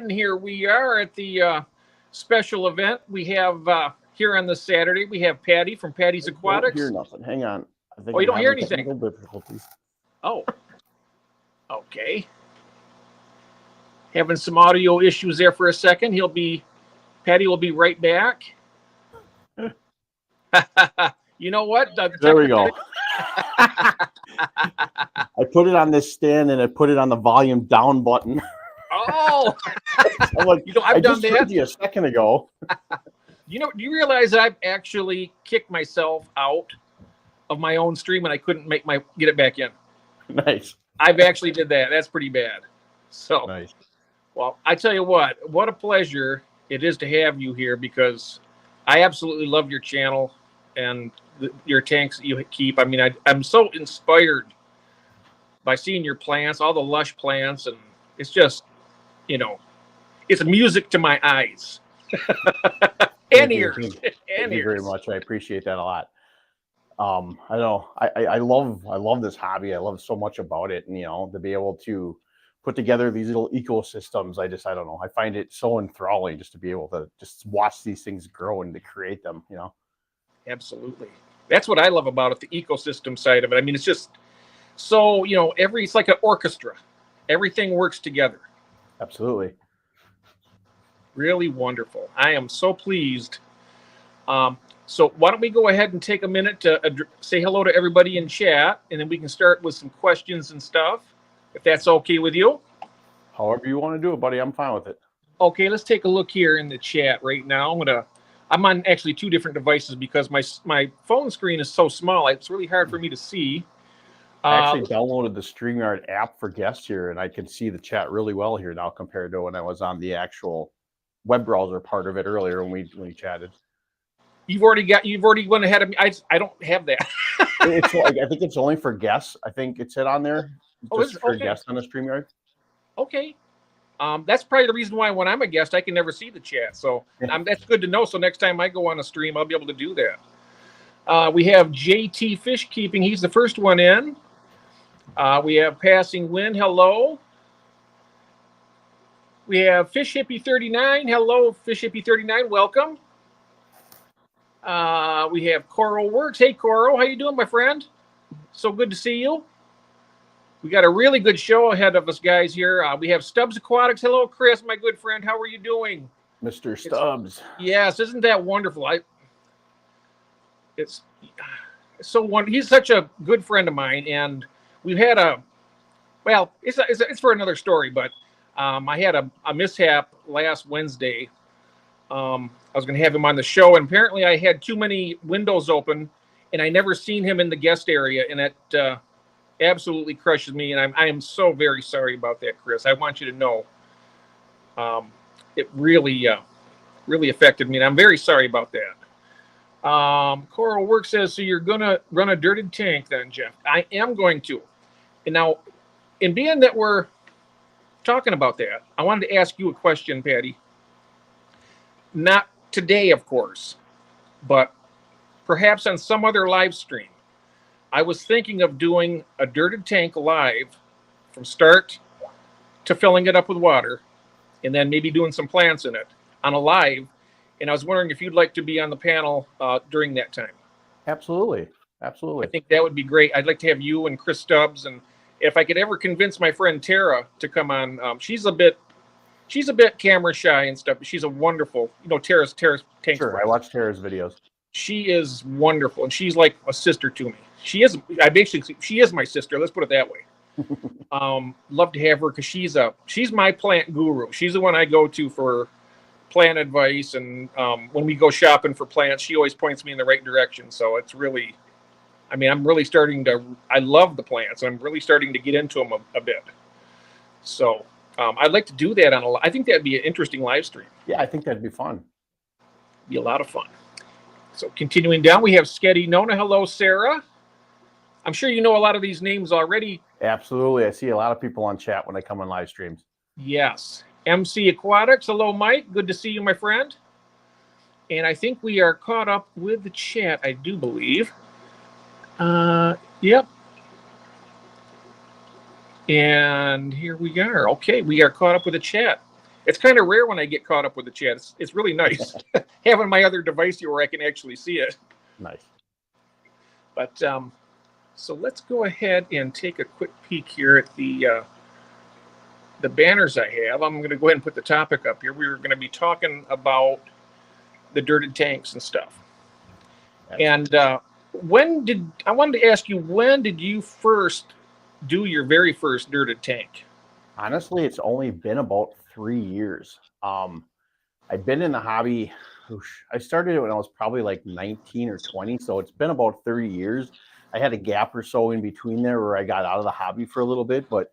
again. Here we are at the special event we have here on this Saturday. We have Patty from Patty's Aquatics. I don't hear nothing. Hang on. I think you don't hear anything? Technical difficulties. Oh, okay. Having some audio issues there for a second. Patty will be right back. You know what? There we go. I put it on this stand and I put it on the volume down button. Oh, I'm like, I've done that. Heard you a second ago. Do you realize I've actually kicked myself out of my own stream and I couldn't get it back in? Nice. I've actually did that. That's pretty bad. So, nice. Well, I tell you what a pleasure it is to have you here, because I absolutely love your channel and your tanks that you keep. I mean, I'm so inspired by seeing your plants, all the lush plants, and it's just, it's music to my eyes and ears. Thank you very much. I appreciate that a lot. I know I love this hobby. I love so much about it, and to be able to put together these little ecosystems. I don't know. I find it so enthralling just to be able to just watch these things grow and to create them. Absolutely. That's what I love about it, the ecosystem side of it. I mean, it's just so, it's like an orchestra. Everything works together. Absolutely. Really wonderful. I am so pleased. So why don't we go ahead and take a minute to say hello to everybody in chat, and then we can start with some questions and stuff, if that's okay with you. However you want to do it, buddy. I'm fine with it. Okay, let's take a look here in the chat right now. I'm on actually two different devices because my phone screen is so small. It's really hard for me to see. I actually downloaded the StreamYard app for guests here, and I can see the chat really well here now compared to when I was on the actual web browser part of it earlier when we chatted. You've already went ahead of me. I don't have that. It's like, I think it's only for guests. I think it's on there just for guests on the StreamYard. Okay. That's probably the reason why when I'm a guest, I can never see the chat. So that's good to know. So next time I go on a stream, I'll be able to do that. We have JT Fish Keeping. He's the first one in. We have Passing Wind. Hello. We have Fish Hippie 39. Hello, Fish Hippie 39. Welcome. We have Coral Works. Hey, Coral. How you doing, my friend? So good to see you. We got a really good show ahead of us, guys, here. We have Stubbs Aquatics. Hello, Chris, my good friend. How are you doing? Mr. Stubbs. Yes, isn't that wonderful? It's so wonderful. He's such a good friend of mine, and we've had it's for another story, but I had a mishap last Wednesday. I was going to have him on the show, and apparently I had too many windows open, and I never seen him in the guest area, and it absolutely crushes me, and I am so very sorry about that, Chris. I want you to know it really affected me, and I'm very sorry about that. Coral Work says, so you're going to run a dirted tank then, Jeff? I am going to. And now, in being that we're talking about that, I wanted to ask you a question, Patty. Not today, of course, but perhaps on some other live stream. I was thinking of doing a dirted tank live from start to filling it up with water, and then maybe doing some plants in it on a live. And I was wondering if you'd like to be on the panel during that time. Absolutely. I think that would be great. I'd like to have you and Chris Stubbs, and if I could ever convince my friend Tara to come on. She's a bit camera shy and stuff, but she's a wonderful, Tara's tank. Sure, I watch Tara's videos. She is wonderful, and she's like a sister to me. She is my sister. Let's put it that way. Love to have her because she's my plant guru. She's the one I go to for plant advice, and when we go shopping for plants, she always points me in the right direction. So it's really, I'm really I love the plants. I'm really starting to get into them a bit. So I'd like to do that I think that'd be an interesting live stream. Yeah, I think that'd be fun. Be a lot of fun. So continuing down, we have Sketty Nona. Hello, Sarah. I'm sure you know a lot of these names already. Absolutely. I see a lot of people on chat when I come on live streams. Yes. MC Aquatics. Hello, Mike. Good to see you, my friend. And I think we are caught up with the chat, I do believe. Yep. And here we are. Okay, we are caught up with the chat. It's kind of rare when I get caught up with the chat. It's really nice having my other device here where I can actually see it. Nice. But so let's go ahead and take a quick peek here at the banners I have. I'm going to go ahead and put the topic up here. We were going to be talking about the dirted tanks and stuff. And I wanted to ask you, when did you first do your very first dirted tank? Honestly, it's only been about 3 years. I've been in the hobby. I started it when I was probably like 19 or 20. So it's been about 30 years. I had a gap or so in between there where I got out of the hobby for a little bit, but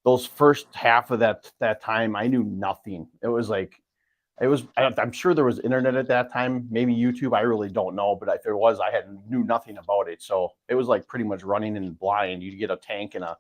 those first half of that time, I knew nothing. I'm sure there was internet at that time, maybe YouTube. I really don't know, but if there was, I knew nothing about it. So it was like pretty much running in blind. You get a tank and a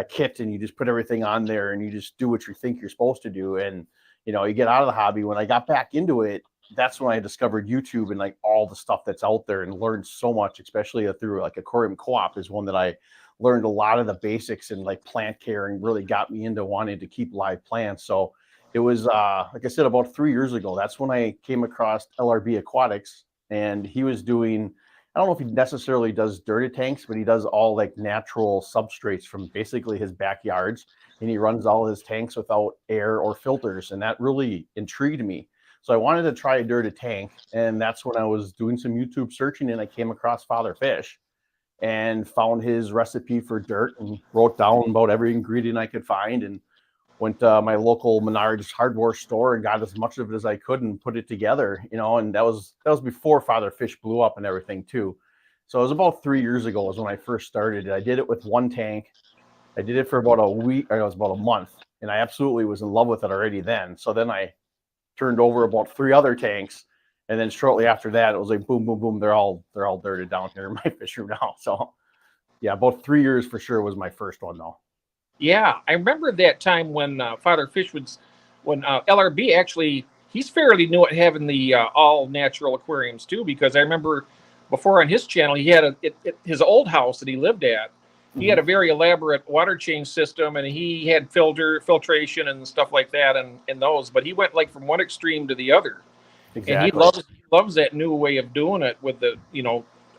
kit, and you just put everything on there, and you just do what you think you're supposed to do. And you get out of the hobby. When I got back into it, that's when I discovered YouTube and like all the stuff that's out there, and learned so much, especially through like Aquarium Co-op is one that I learned a lot of the basics and like plant care, and really got me into wanting to keep live plants. So it was, like I said, about 3 years ago. That's when I came across LRB Aquatics, and he was doing, I don't know if he necessarily does dirty tanks, but he does all like natural substrates from basically his backyards, and he runs all his tanks without air or filters. And that really intrigued me. So I wanted to try a dirty tank, and that's when I was doing some YouTube searching, and I came across Father Fish and found his recipe for dirt and wrote down about every ingredient I could find, and went to my local Menards hardware store and got as much of it as I could and put it together, and that was before Father Fish blew up and everything too. So it was about 3 years ago was when I first started. I did it with one tank. I did it for about a week, or it was about a month, and I absolutely was in love with it already then. So then I turned over about 3 other tanks, and then shortly after that, it was like boom, boom, boom. They're all dirted down here in my fish room now. So yeah, about 3 years for sure was my first one though. Yeah, I remember that time when Father Fish when LRB actually, he's fairly new at having the all natural aquariums too, because I remember before on his channel, he had his old house that he lived at. He had a very elaborate water change system, and he had filtration and stuff like that, and those. But he went like from one extreme to the other, Exactly. and he loves that new way of doing it with the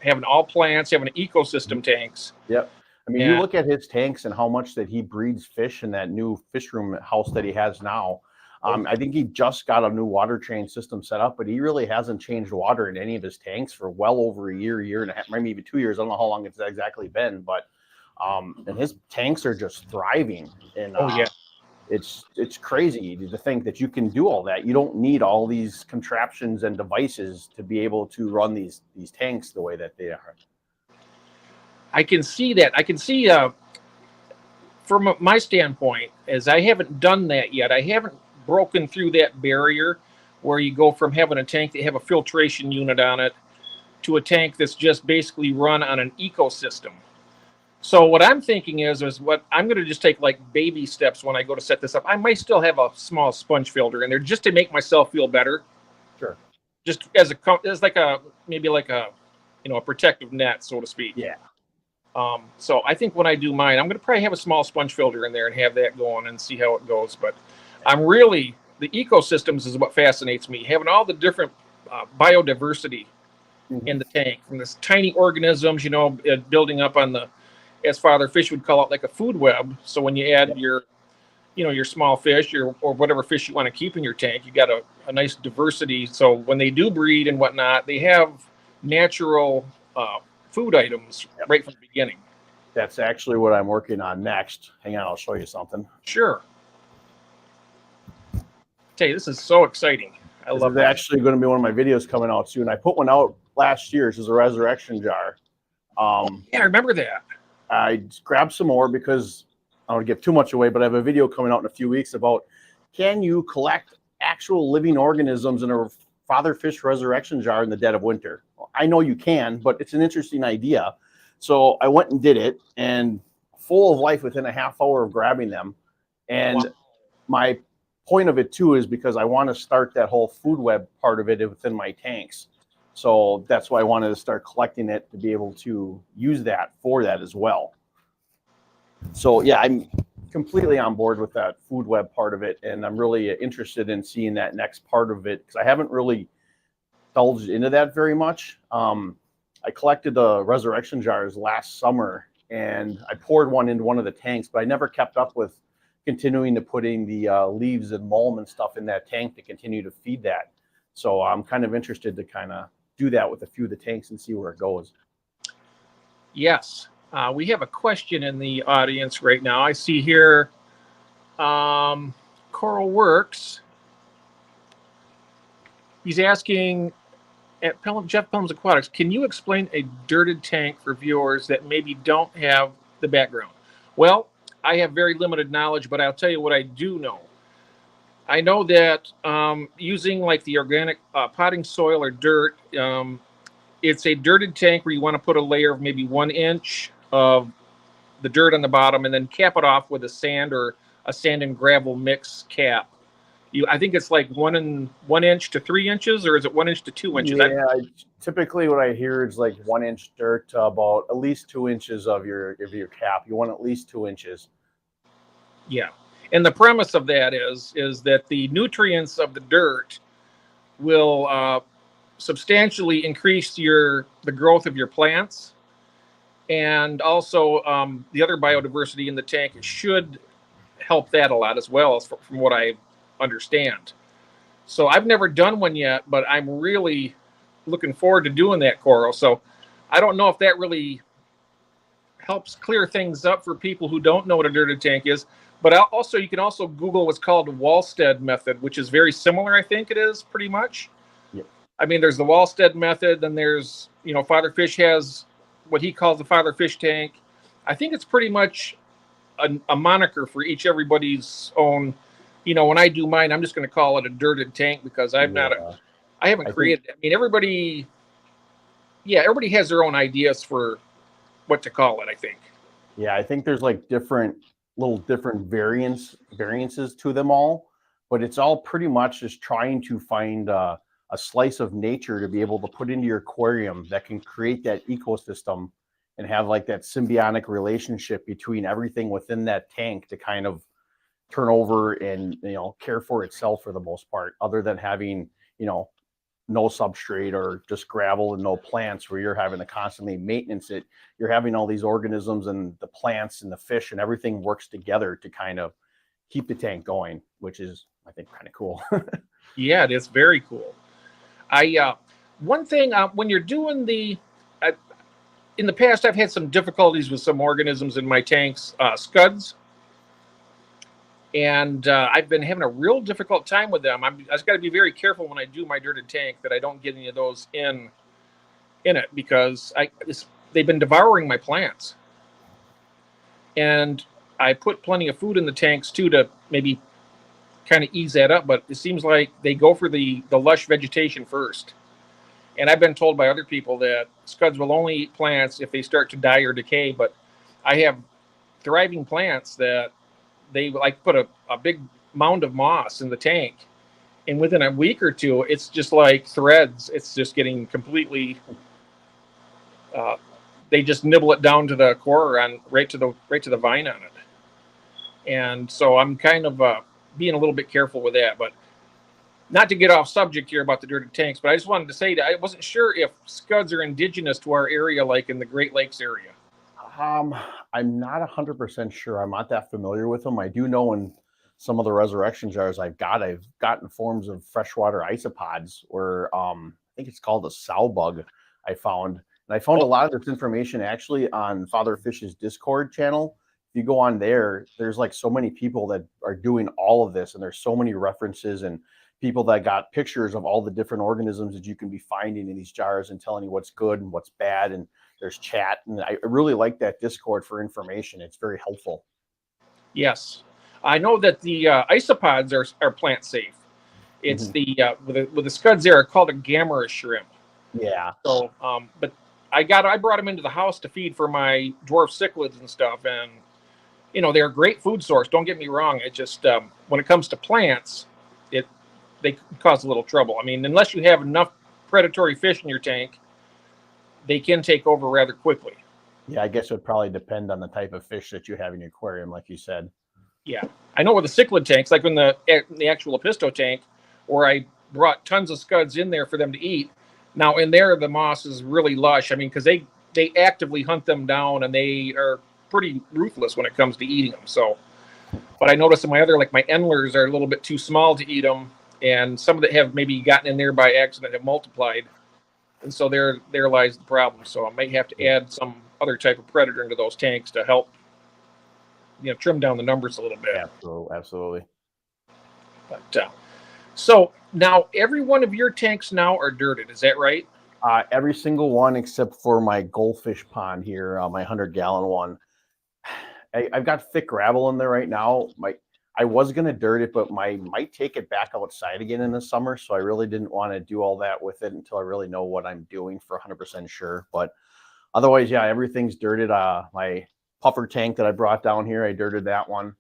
having all plants, having ecosystem tanks. Yep. I mean, you look at his tanks and how much that he breeds fish in that new fish room house that he has now. I think he just got a new water change system set up, but he really hasn't changed water in any of his tanks for well over a year and a half, maybe even 2 years. I don't know how long it's exactly been, but and his tanks are just thriving. And it's crazy to think that you can do all that. You don't need all these contraptions and devices to be able to run these tanks the way that they are. I can see that. I can see from my standpoint, as I haven't done that yet. I haven't broken through that barrier where you go from having a tank that have a filtration unit on it to a tank that's just basically run on an ecosystem. So what I'm thinking is what I'm going to just take like baby steps when I go to set this up. I might still have a small sponge filter in there just to make myself feel better. Sure. Just as like a protective net, so to speak. Yeah. So I think when I do mine, I'm going to probably have a small sponge filter in there and have that going and see how it goes. But the ecosystems is what fascinates me. Having all the different biodiversity in the tank, from this tiny organisms, building up on as Father Fish would call it, like a food web. So when you add your small fish or whatever fish you want to keep in your tank, you got a nice diversity. So when they do breed and whatnot, they have natural food items right from the beginning. That's actually what I'm working on next. Hang on, I'll show you something. Sure. Tell you, this is so exciting. I love it. This is actually going to be one of my videos coming out soon. I put one out last year. This is a resurrection jar. Yeah, I remember that. I grabbed some more because I don't want to give too much away, but I have a video coming out in a few weeks about can you collect actual living organisms in a Father Fish resurrection jar in the dead of winter? I know you can, but it's an interesting idea. So I went and did it, and full of life within a half hour of grabbing them. And my point of it too is because I want to start that whole food web part of it within my tanks. So that's why I wanted to start collecting it to be able to use that for that as well. So yeah, I'm completely on board with that food web part of it, and I'm really interested in seeing that next part of it because I haven't really indulged into that very much. I collected the resurrection jars last summer, and I poured one into one of the tanks, but I never kept up with continuing to putting the leaves and mulm and stuff in that tank to continue to feed that. So I'm kind of interested to kind of do that with a few of the tanks and see where it goes. Yes. We have a question in the audience right now. I see here Coral Works. He's asking at Jeff Pelham's Aquatics, can you explain a dirted tank for viewers that maybe don't have the background? Well, I have very limited knowledge, but I'll tell you what I do know. I know that using like the organic potting soil or dirt, it's a dirted tank where you want to put a layer of maybe 1 inch of the dirt on the bottom and then cap it off with a sand or a sand and gravel mix cap. I think it's like 1 inch to 3 inches, or is it 1 inch to 2 inches? Yeah, typically what I hear is like 1 inch dirt to about at least 2 inches of your cap. You want at least 2 inches. Yeah. And the premise of that is that the nutrients of the dirt will substantially increase the growth of your plants, and also the other biodiversity in the tank. It should help that a lot as well, from what I understand. So I've never done one yet, but I'm really looking forward to doing that, Coral. So I don't know if that really helps clear things up for people who don't know what a dirted tank is. But also, you can also Google what's called the Wallstead method, which is very similar. I think it is pretty much. Yep. I mean, there's the Wallstead method. Then there's, Father Fish has what he calls the Father Fish tank. I think it's pretty much a moniker for everybody's own. When I do mine, I'm just going to call it a dirted tank because I haven't created. I mean, everybody has their own ideas for what to call it, I think. Yeah, I think there's like different variances to them all, but it's all pretty much just trying to find a slice of nature to be able to put into your aquarium that can create that ecosystem and have like that symbiotic relationship between everything within that tank to kind of turn over and care for itself for the most part, other than having no substrate or just gravel and no plants where you're having to constantly maintenance it. You're having all these organisms and the plants and the fish and everything works together to kind of keep the tank going, which is, I think, kind of cool. Yeah, it is very cool. One thing, when you're doing in the past, I've had some difficulties with some organisms in my tanks, scuds. And I've been having a real difficult time with them. I've got to be very careful when I do my dirted tank that I don't get any of those in it because they've been devouring my plants. And I put plenty of food in the tanks too to maybe kind of ease that up. But it seems like they go for the lush vegetation first. And I've been told by other people that scuds will only eat plants if they start to die or decay. But I have thriving plants that they like put a big mound of moss in the tank, and within a week or two, it's just like threads. It's just getting completely. They just nibble it down to the core right to the vine on it, and so I'm kind of being a little bit careful with that. But not to get off subject here about the dirted tanks, but I just wanted to say that I wasn't sure if scuds are indigenous to our area, like in the Great Lakes area. I'm not 100% sure. I'm not that familiar with them. I do know in some of the resurrection jars I've gotten forms of freshwater isopods, or I think it's called a sow bug. I found a lot of this information actually on Father Fish's Discord channel. If you go on there, there's like so many people that are doing all of this, and there's so many references and people that got pictures of all the different organisms that you can be finding in these jars and telling you what's good and what's bad, and there's chat, and I really like that Discord for information. It's very helpful. Yes, I know that the isopods are plant safe. It's the with the scuds there are called a gamma shrimp. Yeah. So, but I brought them into the house to feed for my dwarf cichlids and stuff, and they're a great food source. Don't get me wrong. It just when it comes to plants, they cause a little trouble. I mean, unless you have enough predatory fish in your tank, they can take over rather quickly. Yeah, I guess it would probably depend on the type of fish that you have in your aquarium, like you said. Yeah, I know with the cichlid tanks, like in the actual Episto tank, where I brought tons of scuds in there for them to eat. Now in there, the moss is really lush. I mean, because they actively hunt them down, and they are pretty ruthless when it comes to eating them. So, but I noticed in my other, like my endlers, are a little bit too small to eat them, and some that have maybe gotten in there by accident have multiplied, and so there lies the problem. So I may have to add some other type of predator into those tanks to help, trim down the numbers a little bit. Absolutely. But so now every one of your tanks now are dirted. Is that right? Every single one except for my goldfish pond here, my 100-gallon one. I've got thick gravel in there right now. I was gonna dirt it, but might take it back outside again in the summer. So I really didn't want to do all that with it until I really know what I'm doing for 100% sure. But otherwise, yeah, everything's dirted. My puffer tank that I brought down here, I dirted that one,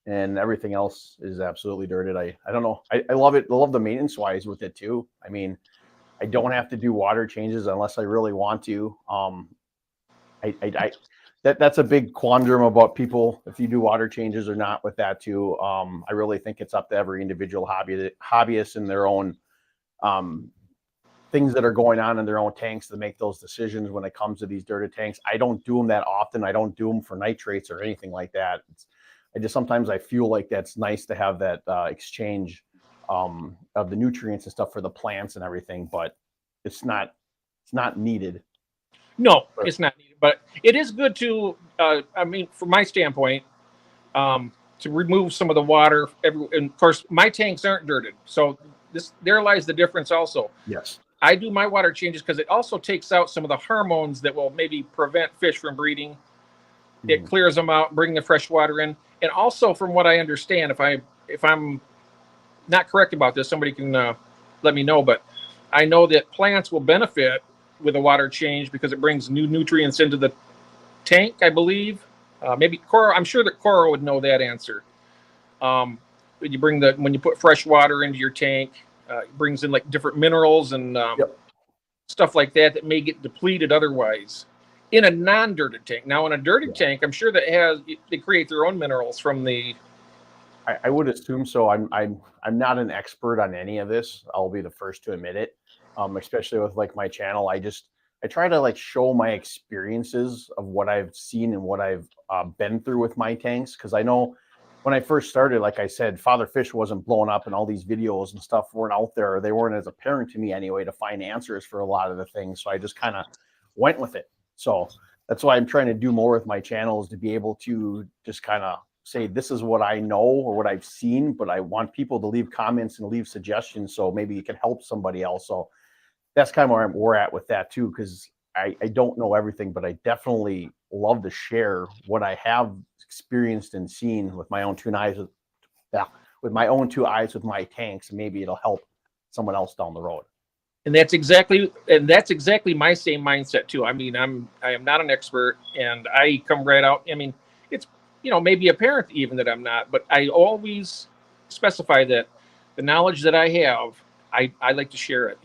and everything else is absolutely dirted. I don't know. I love it. I love the maintenance wise with it too. I mean, I don't have to do water changes unless I really want to. That's a big quandrum about people, if you do water changes or not with that too. I really think it's up to every individual hobbyist in their own things that are going on in their own tanks to make those decisions when it comes to these dirted tanks. I don't do them that often. I don't do them for nitrates or anything like that. Sometimes I feel like that's nice to have that exchange of the nutrients and stuff for the plants and everything, but it's not needed. No, it's not needed, but it is good to, I mean, from my standpoint, to remove some of the water. And of course, my tanks aren't dirted, so there lies the difference also. Yes. I do my water changes because it also takes out some of the hormones that will maybe prevent fish from breeding. It clears them out, bring the fresh water in. And also, from what I understand, if I'm not correct about this, somebody can let me know, but I know that plants will benefit with a water change because it brings new nutrients into the tank, I believe. Maybe Cora, I'm sure that Cora would know that answer. When you put fresh water into your tank, it brings in like different minerals and stuff like that may get depleted otherwise in a non-dirted tank. Now, in a dirted tank, I'm sure that they create their own minerals from the. I would assume so. I'm not an expert on any of this. I'll be the first to admit it. Especially with like my channel, I try to like show my experiences of what I've seen and what I've been through with my tanks. Because I know when I first started, like I said, Father Fish wasn't blowing up, and all these videos and stuff weren't out there. They weren't as apparent to me anyway to find answers for a lot of the things. So I just kind of went with it. So that's why I'm trying to do more with my channel, is to be able to just kind of say, this is what I know or what I've seen, but I want people to leave comments and leave suggestions so maybe it can help somebody else. So that's kind of where we're at with that too, because I don't know everything, but I definitely love to share what I have experienced and seen with my own two eyes, with my tanks, and maybe it'll help someone else down the road. And that's exactly my same mindset too. I mean, I am not an expert, and I come right out. I mean, it's maybe apparent even that I'm not, but I always specify that the knowledge that I have, I like to share it.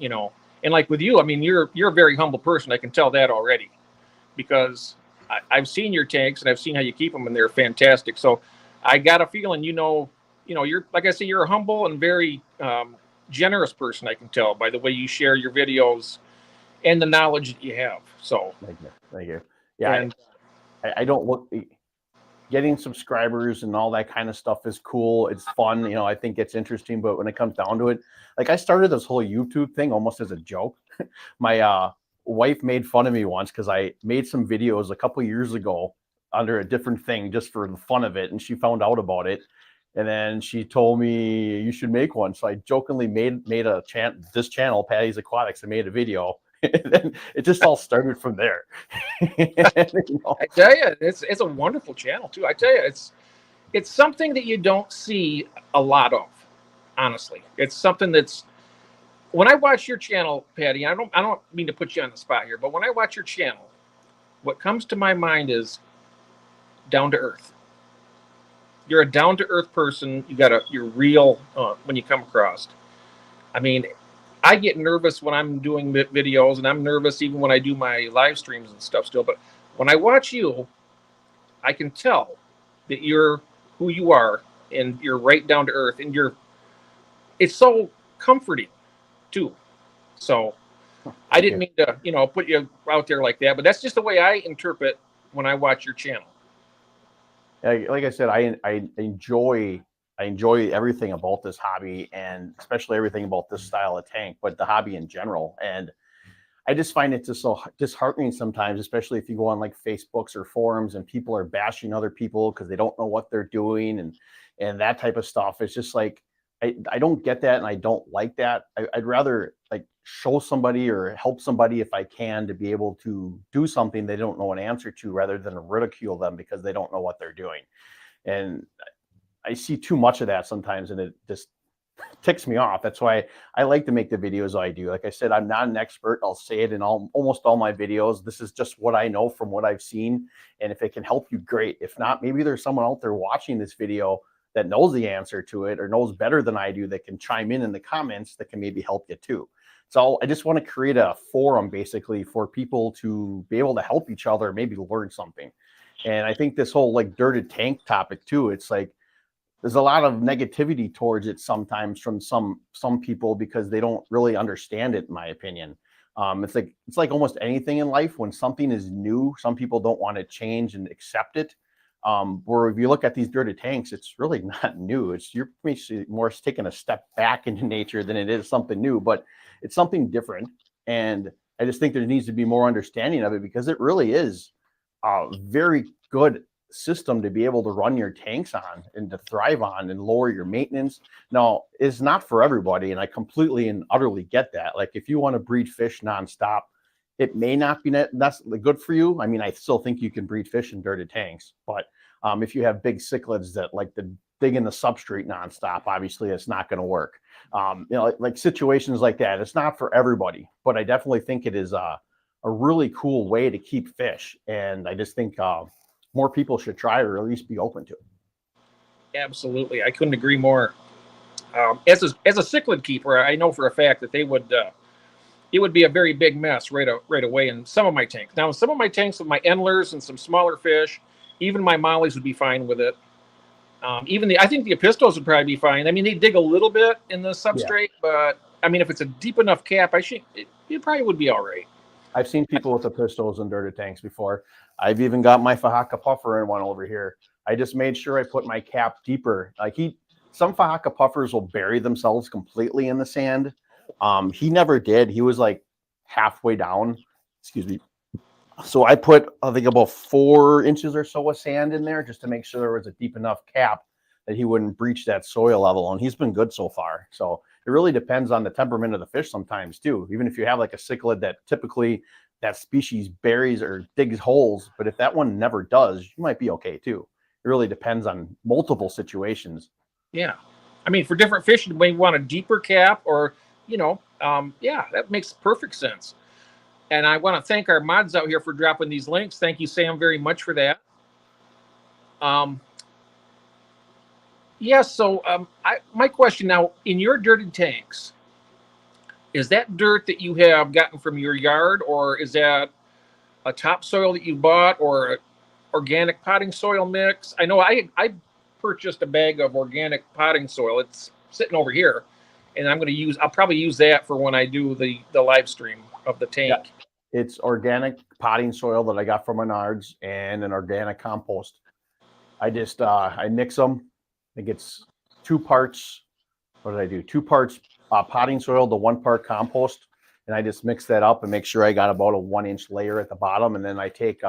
And like with you, I mean, you're a very humble person. I can tell that already, because I've seen your tanks and I've seen how you keep them, and they're fantastic. So I got a feeling, you're, like I say, you're a humble and very generous person. I can tell by the way you share your videos and the knowledge that you have. So thank you. Yeah, and I don't look. Getting subscribers and all that kind of stuff is cool. It's fun. I think it's interesting. But when it comes down to it, like I started this whole YouTube thing almost as a joke. My wife made fun of me once because I made some videos a couple years ago under a different thing just for the fun of it. And she found out about it. And then she told me, you should make one. So I jokingly made this channel, Patty's Aquatics. I made a video. And then it just all started from there. I tell you, it's a wonderful channel too. I tell you, it's something that you don't see a lot of. Honestly, it's something that's, when I watch your channel, Patty, I don't mean to put you on the spot here, but when I watch your channel, what comes to my mind is down to earth. You're a down to earth person. You're real when you come across. I mean, I get nervous when I'm doing videos, and I'm nervous even when I do my live streams and stuff still. But when I watch you, I can tell that you're who you are, and you're right down to earth, and it's so comforting too. So I Thank didn't you. mean to, put you out there like that, but that's just the way I interpret when I watch your channel. Like I said, I enjoy everything about this hobby, and especially everything about this style of tank, but the hobby in general. And I just find it just so disheartening sometimes, especially if you go on like Facebooks or forums and people are bashing other people because they don't know what they're doing, and that type of stuff. It's just like I don't get that, and I don't like that. I'd rather like show somebody or help somebody if I can to be able to do something they don't know an answer to, rather than ridicule them because they don't know what they're doing. And I see too much of that sometimes, and it just ticks me off. That's why I like to make the videos I do. Like I said, I'm not an expert. I'll say it in almost all my videos. This is just what I know from what I've seen. And if it can help you, great. If not, maybe there's someone out there watching this video that knows the answer to it or knows better than I do that can chime in the comments that can maybe help you too. So I just want to create a forum basically for people to be able to help each other, maybe learn something. And I think this whole like dirted tank topic too, it's like there's a lot of negativity towards it sometimes from some people because they don't really understand it, in my opinion. It's like almost anything in life. When something is new, some people don't want to change and accept it. Where if you look at these dirty tanks, it's really not new. You're basically more taking a step back into nature than it is something new, but it's something different. And I just think there needs to be more understanding of it, because it really is a very good system to be able to run your tanks on and to thrive on and lower your maintenance. Now, it's not for everybody, and I completely and utterly get that. Like if you want to breed fish nonstop, it may not be that's good for you. I mean, I still think you can breed fish in dirty tanks, but if you have big cichlids that like to dig in the substrate nonstop, obviously it's not going to work. Like situations like that, it's not for everybody, but I definitely think it is a really cool way to keep fish. And I just think more people should try it, or at least be open to it. Absolutely, I couldn't agree more. As a cichlid keeper, I know for a fact that it would be a very big mess right away in some of my tanks. Now, in some of my tanks with my endlers and some smaller fish, even my mollies would be fine with it. I think the epistos would probably be fine. I mean, they dig a little bit in the Yeah. substrate, but I mean, if it's a deep enough cap, it probably would be all right. I've seen people with the pistols in dirty tanks before. I've even got my Fahaka puffer in one over here. I just made sure I put my cap deeper. Some Fahaka puffers will bury themselves completely in the sand. He never did. He was like halfway down. Excuse me. So I put, I think, about 4 inches or so of sand in there just to make sure there was a deep enough cap that he wouldn't breach that soil level. And he's been good so far. So it really depends on the temperament of the fish sometimes too. Even if you have like a cichlid that typically that species buries or digs holes, but if that one never does, you might be okay too. It really depends on multiple situations. Yeah, I mean, for different fish, you may want a deeper cap, or yeah, that makes perfect sense. And I want to thank our mods out here for dropping these links. Thank you, Sam, very much for that. Um, yeah, so my question now, in your dirty tanks, is that dirt that you have gotten from your yard, or is that a topsoil that you bought, or a organic potting soil mix? I know I purchased a bag of organic potting soil. It's sitting over here, and I'll probably use that for when I do the live stream of the Yeah, tank. it's organic potting soil that I got from Menards and an organic compost. I mix them. I think it's 2 parts. What did I do? 2 parts potting soil to 1 part compost, and I just mix that up and make sure I got about a 1-inch layer at the bottom. And then I take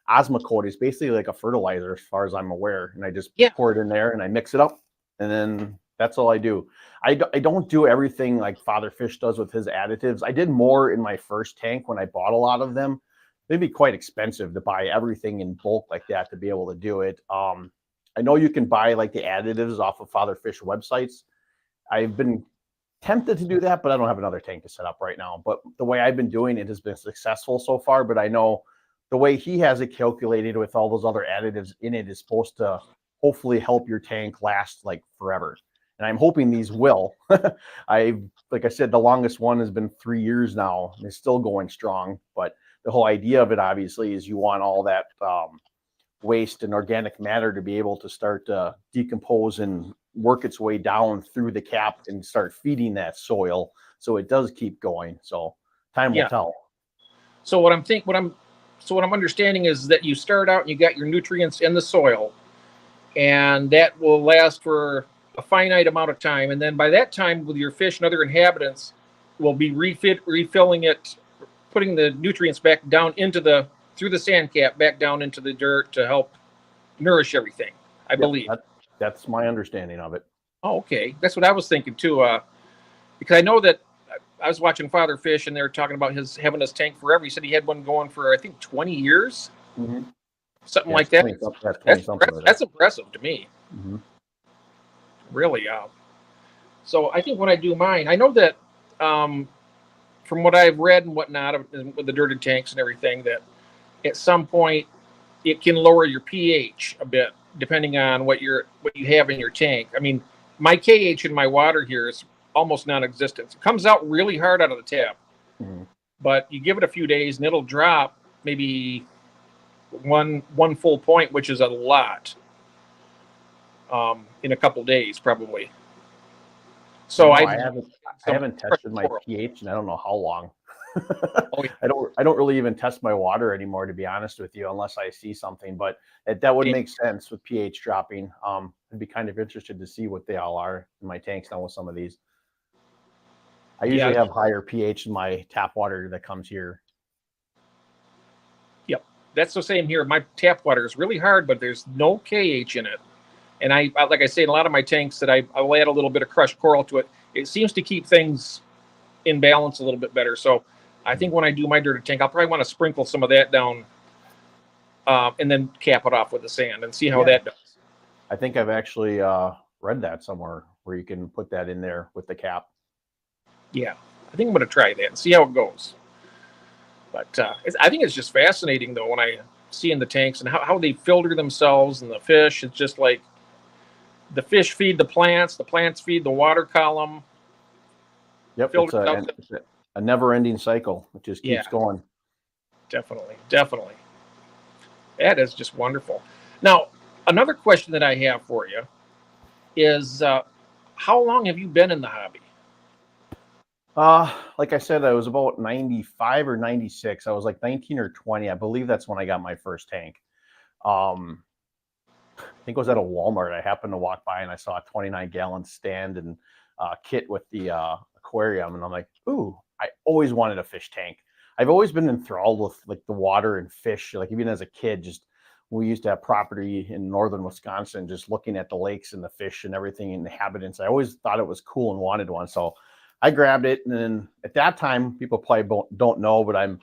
Osmocote. It's basically like a fertilizer, as far as I'm aware, and I just Yeah, pour it in there and I mix it up, and then that's all I do. I don't do everything like Father Fish does with his additives. I did more in my first tank when I bought a lot of them. It'd be quite expensive to buy everything in bulk like that to be able to do it. I know you can buy like the additives off of Father Fish websites. I've been tempted to do that, but I don't have another tank to set up right now. But the way I've been doing it has been successful so far. But I know the way he has it calculated with all those other additives in it is supposed to hopefully help your tank last like forever. And I'm hoping these will. Like I said, the longest one has been 3 years now, and it's still going strong. But the whole idea of it, obviously, is you want all that waste and organic matter to be able to start to decompose and work its way down through the cap and start feeding that soil. So it does keep going. So time will tell. So what I'm understanding is that you start out and you got your nutrients in the soil, and that will last for a finite amount of time. And then by that time, with your fish and other inhabitants, will be refilling it, putting the nutrients back down through the sand cap back down into the dirt to help nourish everything, I believe. That's my understanding of it. Oh, okay. That's what I was thinking too. Because I know that I was watching Father Fish and they were talking about having his tank forever. He said he had one going for, I think, 20 years. Mm-hmm. Something like that. That's impressive to me. Mm-hmm. Really. So I think when I do mine, I know that from what I've read and whatnot with the dirted tanks and everything, that at some point it can lower your pH a bit depending on what you have in your tank. I mean, my KH in my water here is almost non-existent. It comes out really hard out of the tap, but you give it a few days and it'll drop maybe one full point, which is a lot, in a couple days probably. So I haven't tested my pH and I don't know how long. I don't really even test my water anymore, to be honest with you, unless I see something. But that would make sense with pH dropping. I'd be kind of interested to see what they all are in my tanks now with some of these. I usually have higher pH in my tap water that comes here. Yep, that's the same here. My tap water is really hard, but there's no KH in it. And I like I say, in a lot of my tanks that I'll add a little bit of crushed coral to it. It seems to keep things in balance a little bit better. So I think when I do my dirty tank, I'll probably want to sprinkle some of that down and then cap it off with the sand and see how that does. I think I've actually read that somewhere where you can put that in there with the cap. Yeah, I think I'm going to try that and see how it goes. But I think it's just fascinating, though, when I see in the tanks and how they filter themselves and the fish. It's just like the fish feed the plants feed the water column. Yep, it's a never-ending cycle. It just keeps going. Definitely. That is just wonderful. Now, another question that I have for you is, how long have you been in the hobby? Like I said, I was about 95 or 96. I was like 19 or 20. I believe that's when I got my first tank. I think it was at a Walmart. I happened to walk by and I saw a 29-gallon stand and kit with the aquarium, and I'm like, ooh, I always wanted a fish tank. I've always been enthralled with like the water and fish. Like even as a kid, just we used to have property in northern Wisconsin, just looking at the lakes and the fish and everything and the inhabitants. I always thought it was cool and wanted one. So I grabbed it. And then at that time, people probably don't know, but I'm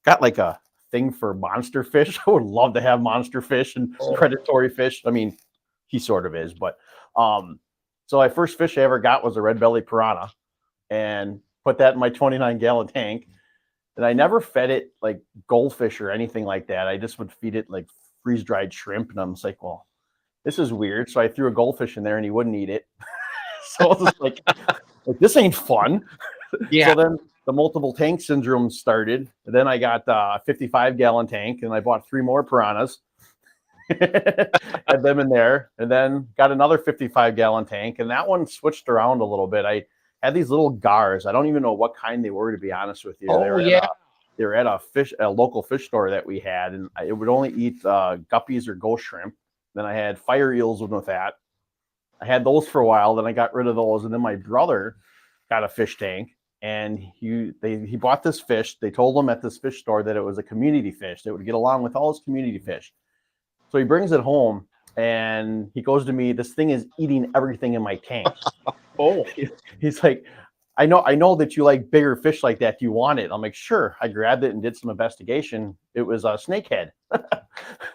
got like a thing for monster fish. I would love to have monster fish and predatory fish. I mean, he sort of is, but so my first fish I ever got was a red belly piranha, and put that in my 29-gallon tank. And I never fed it like goldfish or anything like that. I just would feed it like freeze-dried shrimp. And I'm just like, well, this is weird. So I threw a goldfish in there and he wouldn't eat it. So I was like, this ain't fun. Yeah. So then the multiple tank syndrome started. And then I got a 55-gallon tank and I bought 3 more piranhas. Had them in there, and then got another 55-gallon tank, and that one switched around a little bit. I had these little gars. I don't even know what kind they were, to be honest with you. They were at a local fish store that we had, and it would only eat guppies or ghost shrimp. Then I had fire eels with that. I had those for a while. Then I got rid of those, and then my brother got a fish tank, and he bought this fish. They told him at this fish store that it was a community fish that would get along with all his community fish. So he brings it home and he goes to me, this thing is eating everything in my tank. He's like, I know that you like bigger fish like that. Do you want it? I'm like, sure. I grabbed it and did some investigation. It was a snakehead.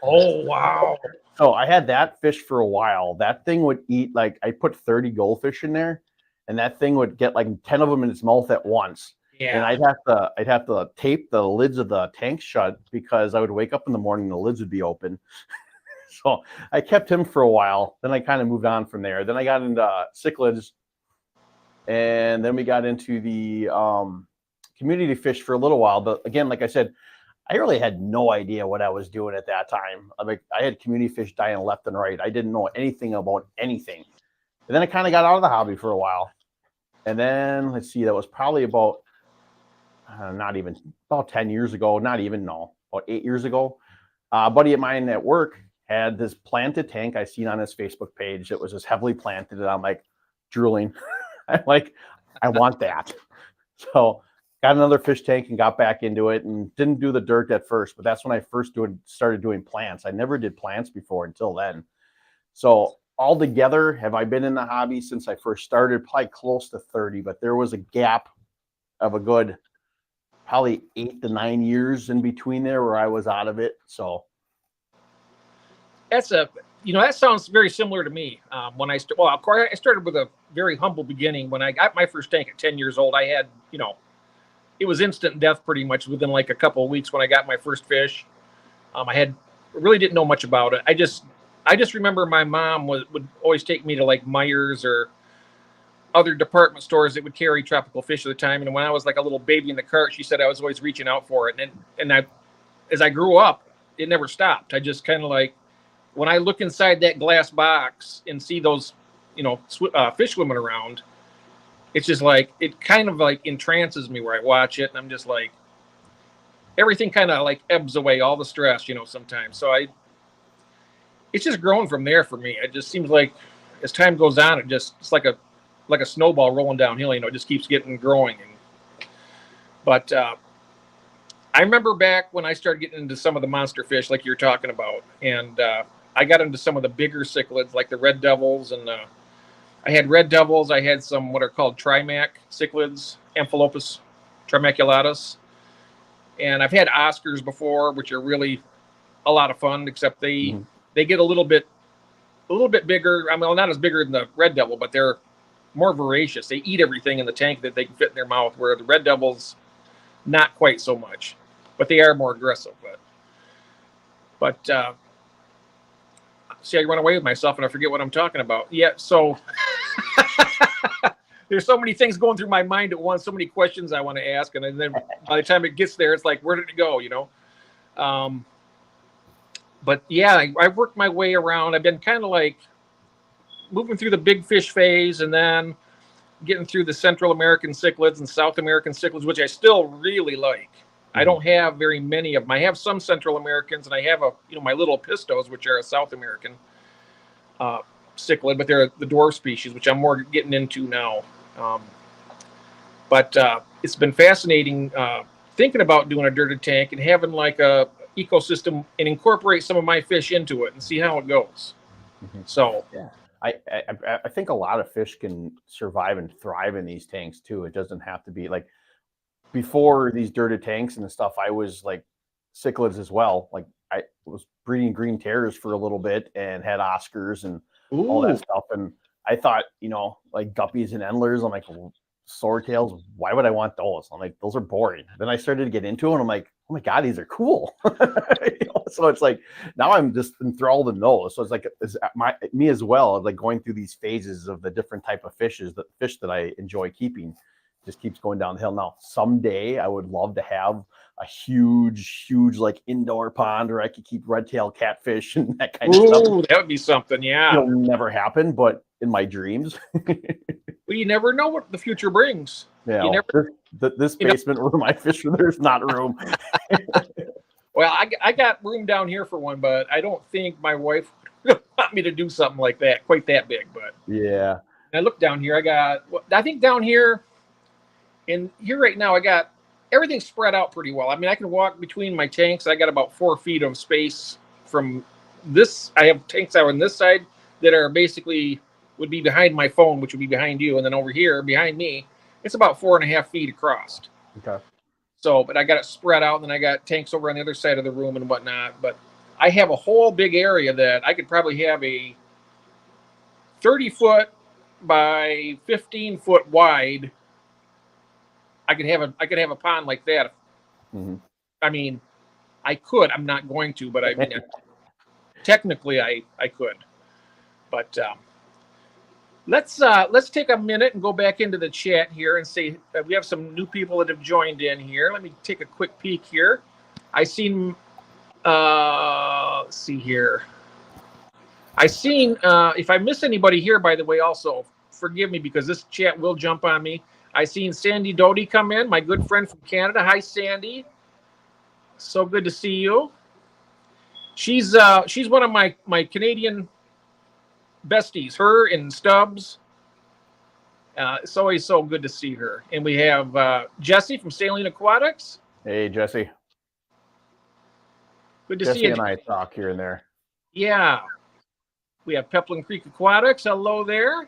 Oh, wow. So I had that fish for a while. That thing would eat, like, I put 30 goldfish in there, and that thing would get like 10 of them in its mouth at once. Yeah. And I'd have to tape the lids of the tank shut because I would wake up in the morning and the lids would be open. So I kept him for a while. Then I kind of moved on from there. Then I got into cichlids, and then we got into the community fish for a little while. But again, like I said, I really had no idea what I was doing at that time. I had community fish dying left and right. I didn't know anything about anything. And then I kind of got out of the hobby for a while. And then let's see, that was probably about not even about 10 years ago, not even, no, about 8 years ago. A buddy of mine at work had this planted tank I seen on his Facebook page that was just heavily planted, and I'm like drooling. I'm like, I want that. So got another fish tank and got back into it, and didn't do the dirt at first, but that's when I first started doing plants. I never did plants before until then. So altogether, have I been in the hobby since I first started? Probably close to 30, but there was a gap of a good probably 8 to 9 years in between there where I was out of it. So that's that sounds very similar to me. When of course, I started with a very humble beginning. When I got my first tank at 10 years old, I had, it was instant death pretty much within like a couple of weeks when I got my first fish. Really didn't know much about it. I just remember my mom would always take me to like Myers or other department stores that would carry tropical fish at the time. And when I was like a little baby in the cart, she said I was always reaching out for it. As I grew up, it never stopped. I just kind of like, when I look inside that glass box and see those, fish swimming around, it's just like, it kind of like entrances me where I watch it. And I'm just like, everything kind of like ebbs away, all the stress, sometimes. So it's just grown from there for me. It just seems like as time goes on, it's like a snowball rolling downhill, it just keeps getting growing. But I remember back when I started getting into some of the monster fish like you're talking about, and I got into some of the bigger cichlids like the red devils, and I had red devils. I had some what are called trimac cichlids, Amphilophus trimaculatus, and I've had Oscars before, which are really a lot of fun, except they get a little bit bigger. I mean, not as bigger than the red devil, but they're more voracious. They eat everything in the tank that they can fit in their mouth, where the red devils, not quite so much, but they are more aggressive. But see, I run away with myself and I forget what I'm talking about. Yeah, so there's so many things going through my mind at once, so many questions I want to ask, and then by the time it gets there, it's like, where did it go? But yeah, I've worked my way around. I've been kind of like moving through the big fish phase, and then getting through the Central American cichlids and South American cichlids, which I still really like. I don't have very many of them. I have some Central Americans, and I have my little pistos, which are a South American cichlid, but they're the dwarf species, which I'm more getting into now. But it's been fascinating thinking about doing a dirted tank and having like a ecosystem and incorporate some of my fish into it and see how it goes. So yeah. I think a lot of fish can survive and thrive in these tanks too. It doesn't have to be like before these dirted tanks and stuff. I was like cichlids as well. Like I was breeding green terrors for a little bit and had Oscars and all that stuff. And I thought, like guppies and endlers, I'm like, swordtails, why would I want those? I'm like, those are boring. Then I started to get into them, and I'm like, oh my God, these are cool. So it's like, now I'm just enthralled in those. So it's like, me as well, like going through these phases of the different type of fish that I enjoy keeping just keeps going downhill. Now, someday I would love to have a huge like indoor pond where I could keep red-tailed catfish and that kind of stuff. That would be something, yeah. It'll never happen, but in my dreams. Well, you never know what the future brings. Yeah, this basement where my fish are, there's not room. Well, I got room down here for one, but I don't think my wife would want me to do something like that, quite that big. But yeah, I look down here. I think down here, and here right now, I got everything spread out pretty well. I mean, I can walk between my tanks. I got about 4 feet of space from this. I have tanks out on this side that are basically would be behind my phone, which would be behind you, and then over here behind me, it's about 4.5 feet across. Okay. So, but I got it spread out, and then I got tanks over on the other side of the room and whatnot. But I have a whole big area that I could probably have a 30-foot by 15-foot wide. I could have a pond like that. Mm-hmm. I mean, I could. I'm not going to, but I mean, technically, I could. But let's take a minute and go back into the chat here and see we have some new people that have joined in here. Let me take a quick peek here. I seen. Let's see here. I seen. If I miss anybody here, by the way, also forgive me because this chat will jump on me. I seen Sandy Doty come in, my good friend from Canada. Hi, Sandy. So good to see you. She's one of my Canadian besties. Her and Stubbs. It's always so good to see her. And we have Jesse from Saline Aquatics. Hey, Jesse. Good to Jesse see you. And I talk here and there. Yeah. We have Peplin Creek Aquatics. Hello there.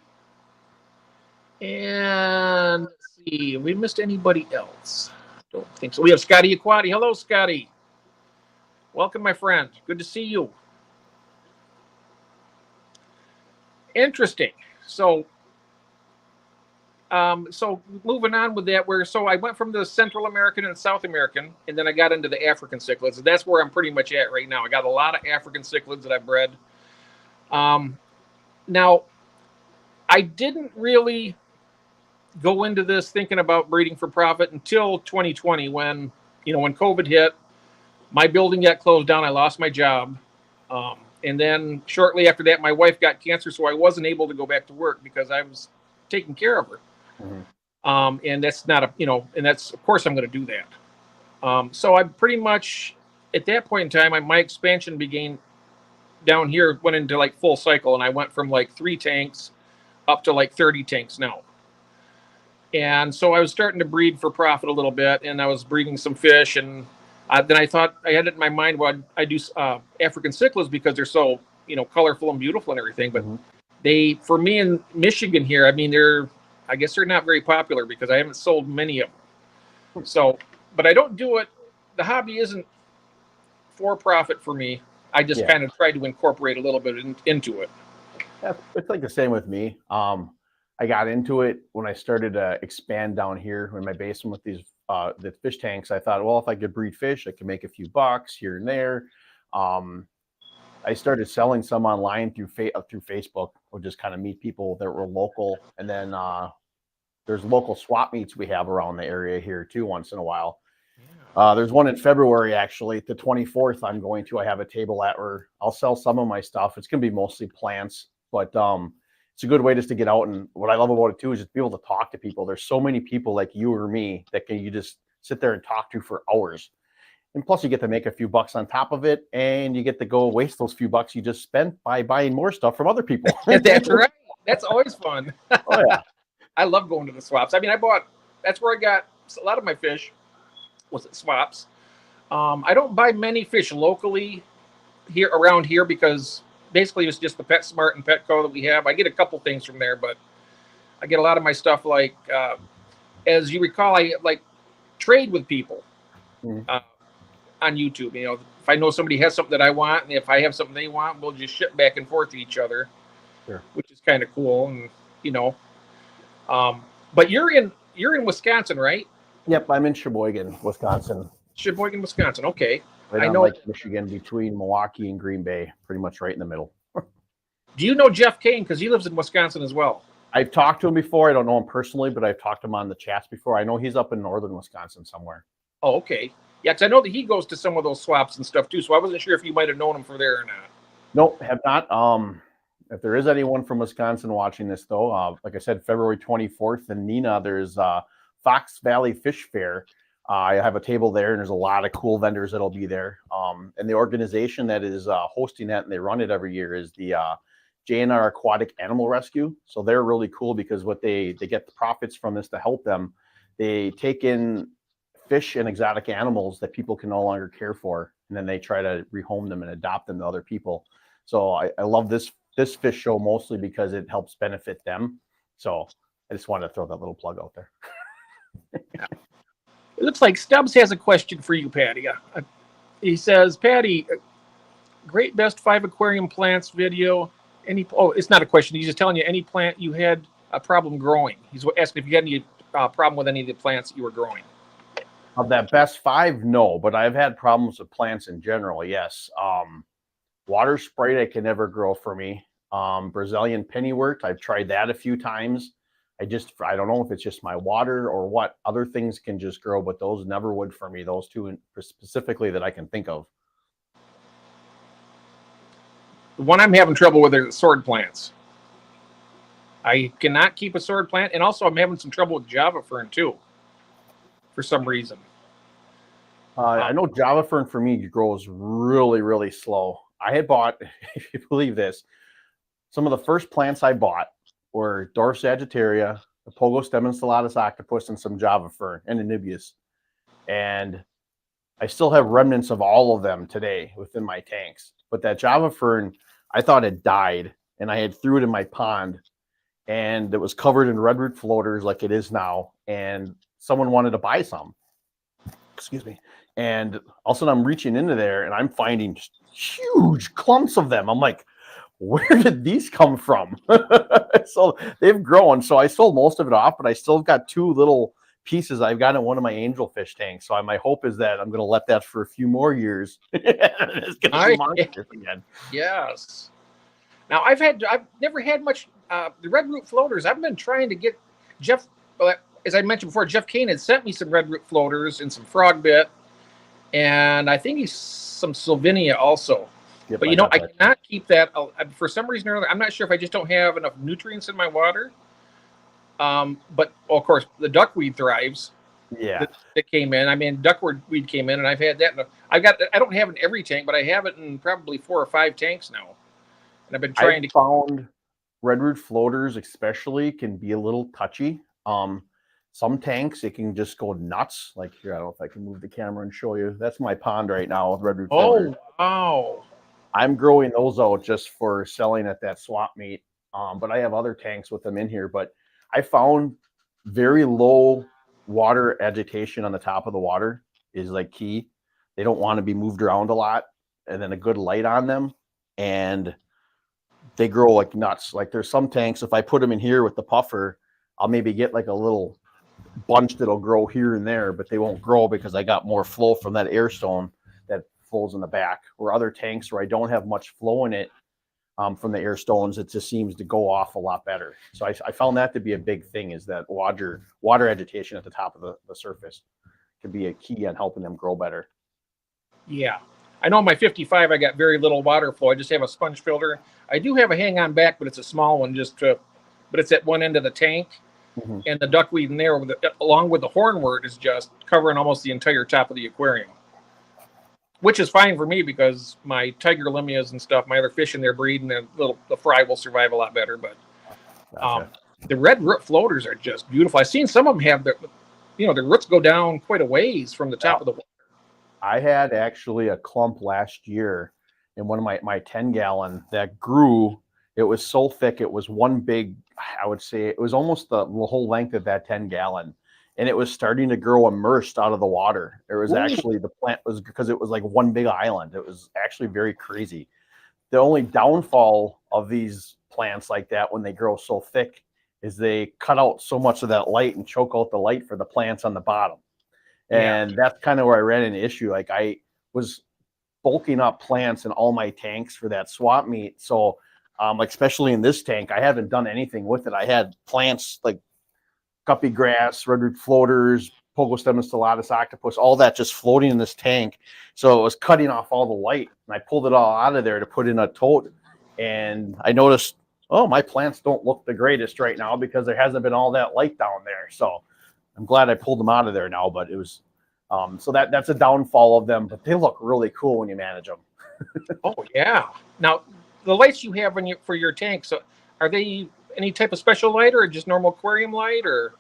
And let's see, have we missed anybody else? Don't think so. We have Scotty Aquati. Hello, Scotty. Welcome, my friend. Good to see you. Interesting. So moving on with that, I went from the Central American and South American, and then I got into the African cichlids. And that's where I'm pretty much at right now. I got a lot of African cichlids that I've bred. Now, I didn't really go into this thinking about breeding for profit until 2020 when COVID hit. My building got closed down. I lost my job. And then shortly after that, my wife got cancer, so I wasn't able to go back to work because I was taking care of her. Mm-hmm. And that's not and that's, of course, I'm going to do that. So I pretty much, at that point in time, my expansion began down here, went into like full cycle, and I went from like 3 tanks up to like 30 tanks now. And so I was starting to breed for profit a little bit, and I was breeding some fish. And then I thought, I had it in my mind, well, I do African cichlids because they're so, colorful and beautiful and everything. But mm-hmm. For me in Michigan here, I mean, I guess they're not very popular because I haven't sold many of them. So, but I don't do it. The hobby isn't for profit for me. I just kind of tried to incorporate a little bit into it. Yeah, it's like the same with me. I got into it when I started to expand down here in my basement with these the fish tanks. I thought, well, if I could breed fish, I could make a few bucks here and there. I started selling some online through Facebook, or just kind of meet people that were local. And then there's local swap meets we have around the area here too once in a while. There's one in February, actually, the 24th. I have a table at where I'll sell some of my stuff. It's going to be mostly plants, but it's a good way just to get out. And what I love about it too is just be able to talk to people. There's so many people like you or me that you just sit there and talk to for hours. And plus you get to make a few bucks on top of it, and you get to go waste those few bucks you just spent by buying more stuff from other people. That's right. That's always fun. Oh yeah. I love going to the swaps. I mean, that's where I got a lot of my fish was at swaps. I don't buy many fish locally around here because basically it's just the PetSmart and Petco that we have. I get a couple things from there, but I get a lot of my stuff like, as you recall, I like trade with people on YouTube. If I know somebody has something that I want, and if I have something they want, we'll just ship back and forth to each other, which is kind of cool. And but you're in Wisconsin, right? Yep, I'm in Sheboygan, Wisconsin. Sheboygan, Wisconsin. Okay. Right on Lake Michigan, between Milwaukee and Green Bay, pretty much right in the middle. Do you know Jeff Kane? Because he lives in Wisconsin as well. I've talked to him before. I don't know him personally, but I've talked to him on the chats before. I know he's up in northern Wisconsin somewhere. Oh, okay. Yeah, because I know that he goes to some of those swaps and stuff too, so I wasn't sure if you might have known him from there or not. Nope, have not. If there is anyone from Wisconsin watching this, though, like I said, February 24th in Neenah, there's Fox Valley Fish Fair. I have a table there, and there's a lot of cool vendors that'll be there. And the organization that is hosting that, and they run it every year, is the JNR Aquatic Animal Rescue. So they're really cool because what they get the profits from this to help them. They take in fish and exotic animals that people can no longer care for, and then they try to rehome them and adopt them to other people. So I love this fish show mostly because it helps benefit them. So I just wanted to throw that little plug out there. It looks like Stubbs has a question for you, Patty. He says, Patty, great best 5 aquarium plants video. It's not a question. He's just telling you any plant you had a problem growing. He's asking if you had any problem with any of the plants that you were growing. Of that best 5, no, but I've had problems with plants in general, yes. Water Sprite I can never grow for me. Brazilian pennywort, I've tried that a few times. I don't know if it's just my water or what. Other things can just grow, but those never would for me. Those two specifically that I can think of. The one I'm having trouble with are the sword plants. I cannot keep a sword plant, and also I'm having some trouble with Java fern too, for some reason. I know Java fern for me grows really, really slow. I had bought, if you believe this, some of the first plants I bought were Dwarf Sagittaria, the Pogostem encellatus octopus, and some Java fern and Anibius. And I still have remnants of all of them today within my tanks. But that Java fern, I thought it died, and I had threw it in my pond, and it was covered in redroot floaters like it is now. And someone wanted to buy some. Excuse me. And all of a sudden I'm reaching into there and I'm finding huge clumps of them. I'm like, where did these come from? So they've grown. So I sold most of it off, but I still got 2 little pieces I've got in one of my angelfish tanks. So my hope is that I'm going to let that for a few more years. It's going to be monstrous again. Yes. Now I've never had much the red root floaters. I've been trying to get Jeff, as I mentioned before, Jeff Kane had sent me some red root floaters and some frog bit, and I think he's some Sylvinia also. Yep, but I cannot keep that for some reason or other. I'm not sure if I just don't have enough nutrients in my water. But of course the duckweed thrives. Yeah, that came in. I mean, duckweed came in, and I've had that. I don't have it in every tank, but I have it in probably 4 or 5 tanks now. And I've been trying found redroot floaters especially can be a little touchy. Some tanks, it can just go nuts. Like here, I don't know if I can move the camera and show you. That's my pond right now with redroot floaters. Oh, wow. I'm growing those out just for selling at that swap meet. But I have other tanks with them in here. But I found very low water agitation on the top of the water is like key. They don't want to be moved around a lot. And then a good light on them. And they grow like nuts. Like there's some tanks, if I put them in here with the puffer, I'll maybe get like a little bunch that'll grow here and there, but they won't grow because I got more flow from that air stone that flows in the back. Or other tanks where I don't have much flow in it from the air stones, it just seems to go off a lot better. So I found that to be a big thing, is that water agitation at the top of the surface can be a key on helping them grow better. Yeah. I know my 55, I got very little water flow. I just have a sponge filter. I do have a hang on back, but it's a small one, but it's at one end of the tank. Mm-hmm. And the duckweed in there, along with the hornwort, is just covering almost the entire top of the aquarium, which is fine for me because my tiger limias and stuff, my other fish in there breed, and the fry will survive a lot better. But gotcha. The red root floaters are just beautiful. I've seen some of them have their roots go down quite a ways from the top of the water. I had actually a clump last year in one of my 10-gallon that grew. It was so thick. It was one big, I would say it was almost the whole length of that 10-gallon. And it was starting to grow immersed out of the water. It was actually, the plant was, because it was like one big island. It was actually very crazy. The only downfall of these plants like that when they grow so thick is they cut out so much of that light and choke out the light for the plants on the bottom. And that's kind of where I ran into an issue. Like I was bulking up plants in all my tanks for that swap meet. So like especially in this tank, I haven't done anything with it. I had plants like guppy grass, redroot floaters, Pogostem encellatus octopus, all that just floating in this tank. So it was cutting off all the light. And I pulled it all out of there to put in a tote. And I noticed, oh, my plants don't look the greatest right now because there hasn't been all that light down there. So I'm glad I pulled them out of there now, but it was, so that's a downfall of them, but they look really cool when you manage them. Oh yeah. Now the lights you have for your tanks, are they any type of special light or just normal aquarium light or?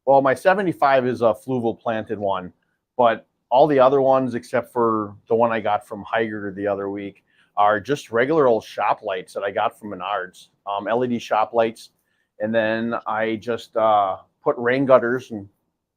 Well, my 75 is a fluval planted one, but all the other ones, except for the one I got from Higer the other week, are just regular old shop lights that I got from Menards, LED shop lights. And then I just, put rain gutters and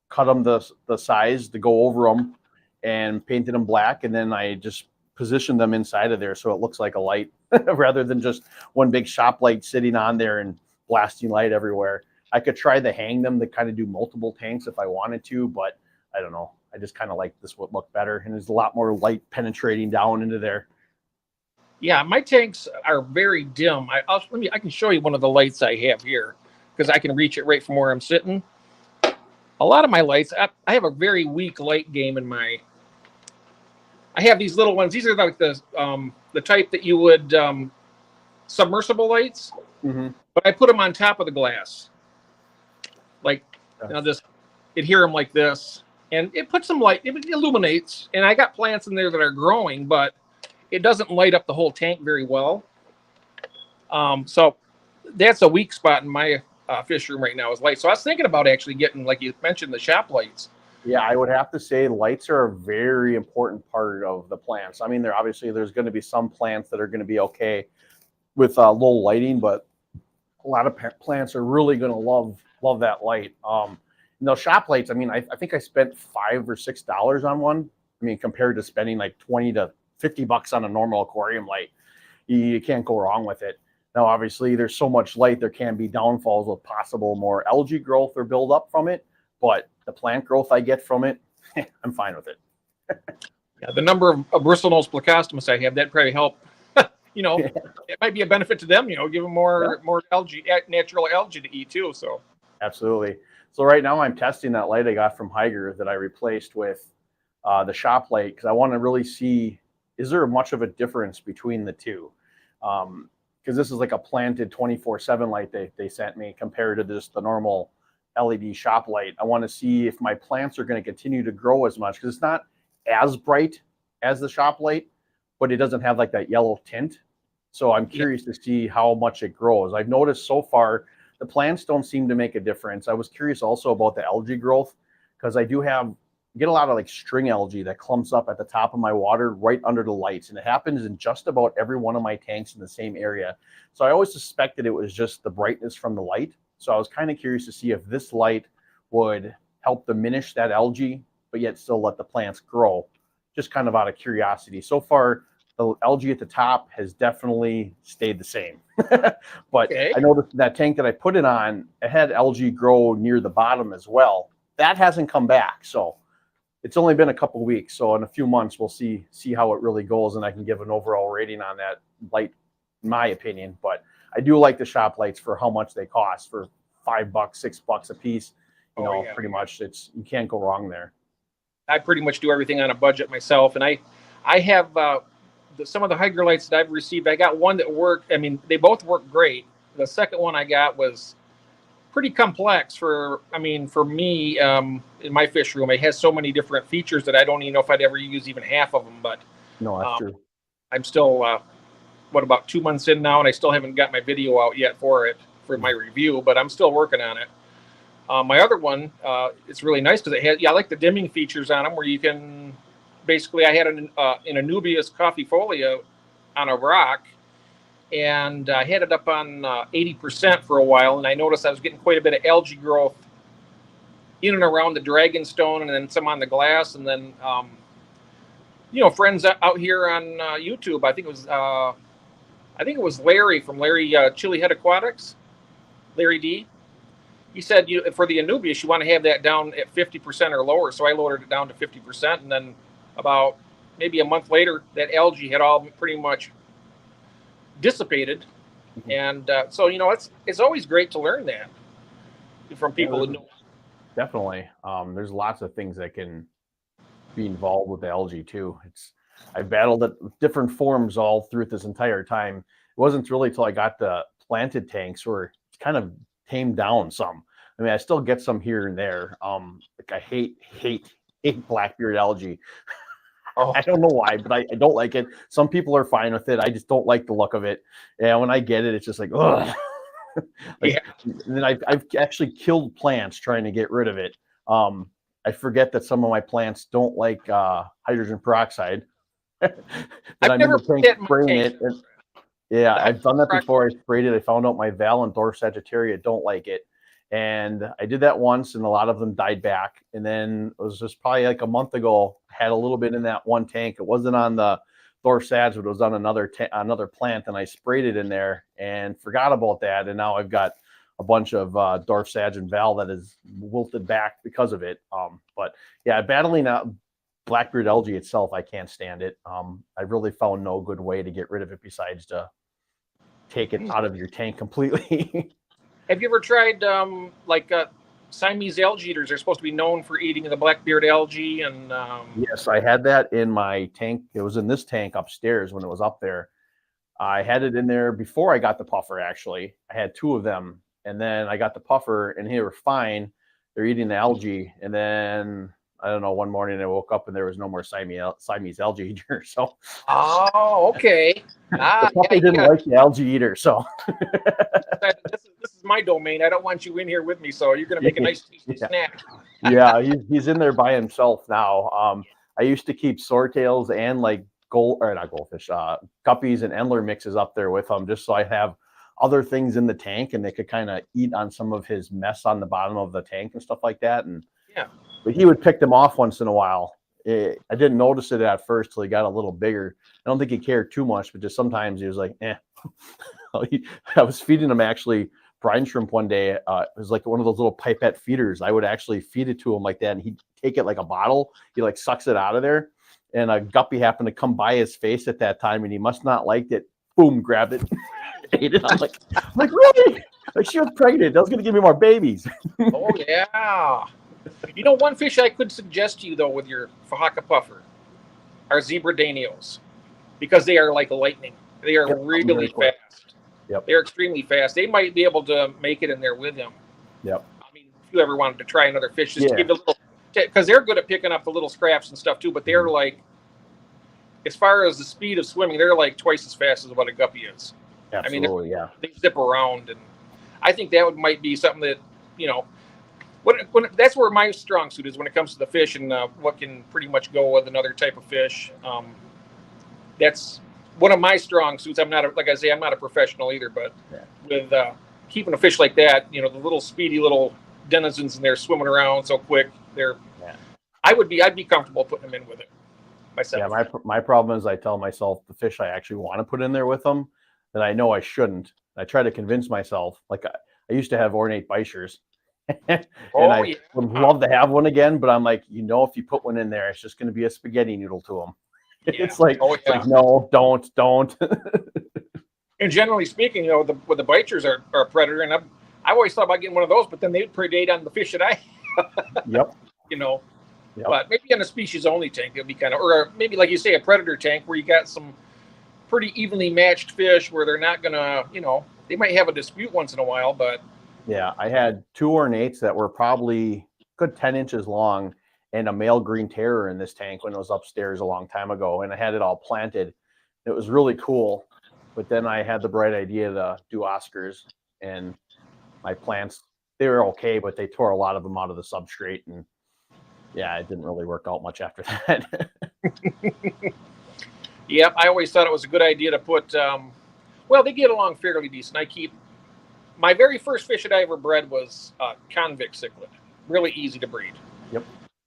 cut them the size to go over them and painted them black. And then I just positioned them inside of there so it looks like a light rather than just one big shop light sitting on there and blasting light everywhere. I could try to hang them to kind of do multiple tanks if I wanted to, but I don't know. I just kind of like this would look better. And there's a lot more light penetrating down into there. Yeah, my tanks are very dim. I can show you one of the lights I have here. because I can reach it right from where I'm sitting. A lot of my lights, I have a very weak light game in my. I have these little ones. These are like the type that you would submersible lights, but I put them on top of the glass. Like it'd hear them like this, and it puts some light. It illuminates, and I got plants in there that are growing, but it doesn't light up the whole tank very well. So that's a weak spot in my fish room right now is light. So I was thinking about actually getting, like you mentioned, the shop lights. Yeah, I would have to say lights are a very important part of the plants. I mean, there's going to be some plants that are going to be okay with low lighting, but a lot of plants are really going to love that light. Shop lights, I mean, I think I spent $5 or $6 on one. I mean, compared to spending like 20 to 50 bucks on a normal aquarium light, you can't go wrong with it. Now, obviously, there's so much light, there can be downfalls with possible more algae growth or buildup from it, but the plant growth I get from it, I'm fine with it. Yeah, the number of bristlenose plecostomus I have, that probably help. It might be a benefit to them, give them more algae, natural algae to eat too. So absolutely. So right now I'm testing that light I got from Higer that I replaced with the shop light, because I want to really see, is there much of a difference between the two? Because this is like a planted 24/7 light they sent me compared to just the normal LED shop light. I want to see if my plants are going to continue to grow as much, because it's not as bright as the shop light, but it doesn't have like that yellow tint. So I'm curious to see how much it grows. I've noticed so far the plants don't seem to make a difference. I was curious also about the algae growth, because I get a lot of like string algae that clumps up at the top of my water right under the lights, and it happens in just about every one of my tanks in the same area. So I always suspected it was just the brightness from the light. So I was kind of curious to see if this light would help diminish that algae, but yet still let the plants grow, just kind of out of curiosity. So far, the algae at the top has definitely stayed the same. But I noticed that tank that I put it on, it had algae grow near the bottom as well. That hasn't come back. So it's only been a couple of weeks. So in a few months, we'll see how it really goes, and I can give an overall rating on that light, in my opinion. But I do like the shop lights for how much they cost, for $5, $6 a piece. Pretty much you can't go wrong there. I pretty much do everything on a budget myself, and I have some of the Higer lights that I've received. I got one that worked. I mean, they both work great. The second one I got was pretty complex for me in my fish room. It has so many different features that I don't even know if I'd ever use even half of them. But no, that's true. I'm still about 2 months in now, and I still haven't got my video out yet for my review, but I'm still working on it. My other one, it's really nice because I like the dimming features on them, where you can basically, I had an Anubias coffeefolia on a rock, and I had it up on 80% for a while, and I noticed I was getting quite a bit of algae growth in and around the dragonstone, and then some on the glass, and then friends out here on YouTube. I think it was Larry from Chili Head Aquatics, Larry D. He said for the Anubias, you want to have that down at 50% or lower. So I lowered it down to 50%, and then about maybe a month later, that algae had all pretty much dissipated. And so it's always great to learn that from people who know. Definitely, there's lots of things that can be involved with the algae too. I've battled it with different forms all through this entire time. It wasn't really until I got the planted tanks where it's kind of tamed down some. I mean, I still get some here and there. Like I hate blackbeard algae. I don't know why, but I don't like it. Some people are fine with it. I just don't like the look of it. And when I get it, it's just like, ugh. And then I've actually killed plants trying to get rid of it. I forget that some of my plants don't like hydrogen peroxide. I've never spraying it. I've done that before. I sprayed it. I found out my Val and Dwarf Sagittaria don't like it. And I did that once, and a lot of them died back. And then it was just probably like a month ago, I had a little bit in that one tank. It wasn't on the Dwarf Sag, but it was on another plant, and I sprayed it in there and forgot about that. And now I've got a bunch of Dwarf Sag and Val that is wilted back because of it. But yeah, battling out blackbeard algae itself, I can't stand it. I really found no good way to get rid of it besides to take it out of your tank completely. Have you ever tried Siamese algae eaters? They're supposed to be known for eating the blackbeard algae, and Yes, I had that in my tank. It was in this tank upstairs when it was up there. I had it in there before I got the puffer, actually. I had two of them, and then I got the puffer, and they were fine. They're eating the algae, and then I don't know, one morning I woke up and there was no more Siamese algae eater. So okay. the puppy didn't like the algae eater. So this is my domain. I don't want you in here with me, so you're going to make a nice tasty snack. Yeah, he's in there by himself now. I used to keep swordtails and like not goldfish, guppies and endler mixes up there with him, just so I have other things in the tank and they could kind of eat on some of his mess on the bottom of the tank and stuff like that. And yeah, but he would pick them off once in a while. I didn't notice it at first till he got a little bigger. I don't think he cared too much, but just sometimes he was like, eh. I was feeding him actually brine shrimp one day. It was like one of those little pipette feeders. I would actually feed it to him like that, and he'd take it like a bottle. He like sucks it out of there. And a guppy happened to come by his face at that time, and he must not liked it. Boom, grabbed it, ate it. I'm like, really? Like, she was pregnant. That was going to give me more babies. Oh yeah. You know, one fish I could suggest to you though with your Fahaka puffer are zebra danios, because they are like lightning. They are really fast. Yep. They're extremely fast. They might be able to make it in there with him. Yep. I mean, if you ever wanted to try another fish, just give it a little, because they're good at picking up the little scraps and stuff too. But they're like, as far as the speed of swimming, they're like twice as fast as what a guppy is. Absolutely, they zip around, and I think that might be something that, you know, when that's where my strong suit is when it comes to the fish and what can pretty much go with another type of fish. That's one of my strong suits. I'm not a professional either, but with keeping a fish like that, you know, the little speedy little denizens in there swimming around so quick, I'd be comfortable putting them in with it myself. Yeah, my problem is I tell myself the fish I actually want to put in there with them that I know I shouldn't. I try to convince myself. Like I used to have ornate bichers, and I would love to have one again, but I'm like, you know, if you put one in there, it's just going to be a spaghetti noodle to them. Yeah. It's like, no, don't. And generally speaking, you know, the bichers are a predator, and I always thought about getting one of those, but then they'd predate on the fish that I Yep. You know. Yep. But maybe in a species-only tank, it'll be kind of, or maybe like you say, a predator tank where you got some pretty evenly matched fish where they're not gonna, you know, they might have a dispute once in a while, but yeah, I had two ornates that were probably good 10 inches long and a male green terror in this tank when it was upstairs a long time ago, and I had it all planted. It was really cool, but then I had the bright idea to do Oscars, and my plants, they were okay, but they tore a lot of them out of the substrate, and yeah, it didn't really work out much after that. Yep, I always thought it was a good idea to put, well, they get along fairly decent. My very first fish that I ever bred was convict cichlid. Really easy to breed. Yep.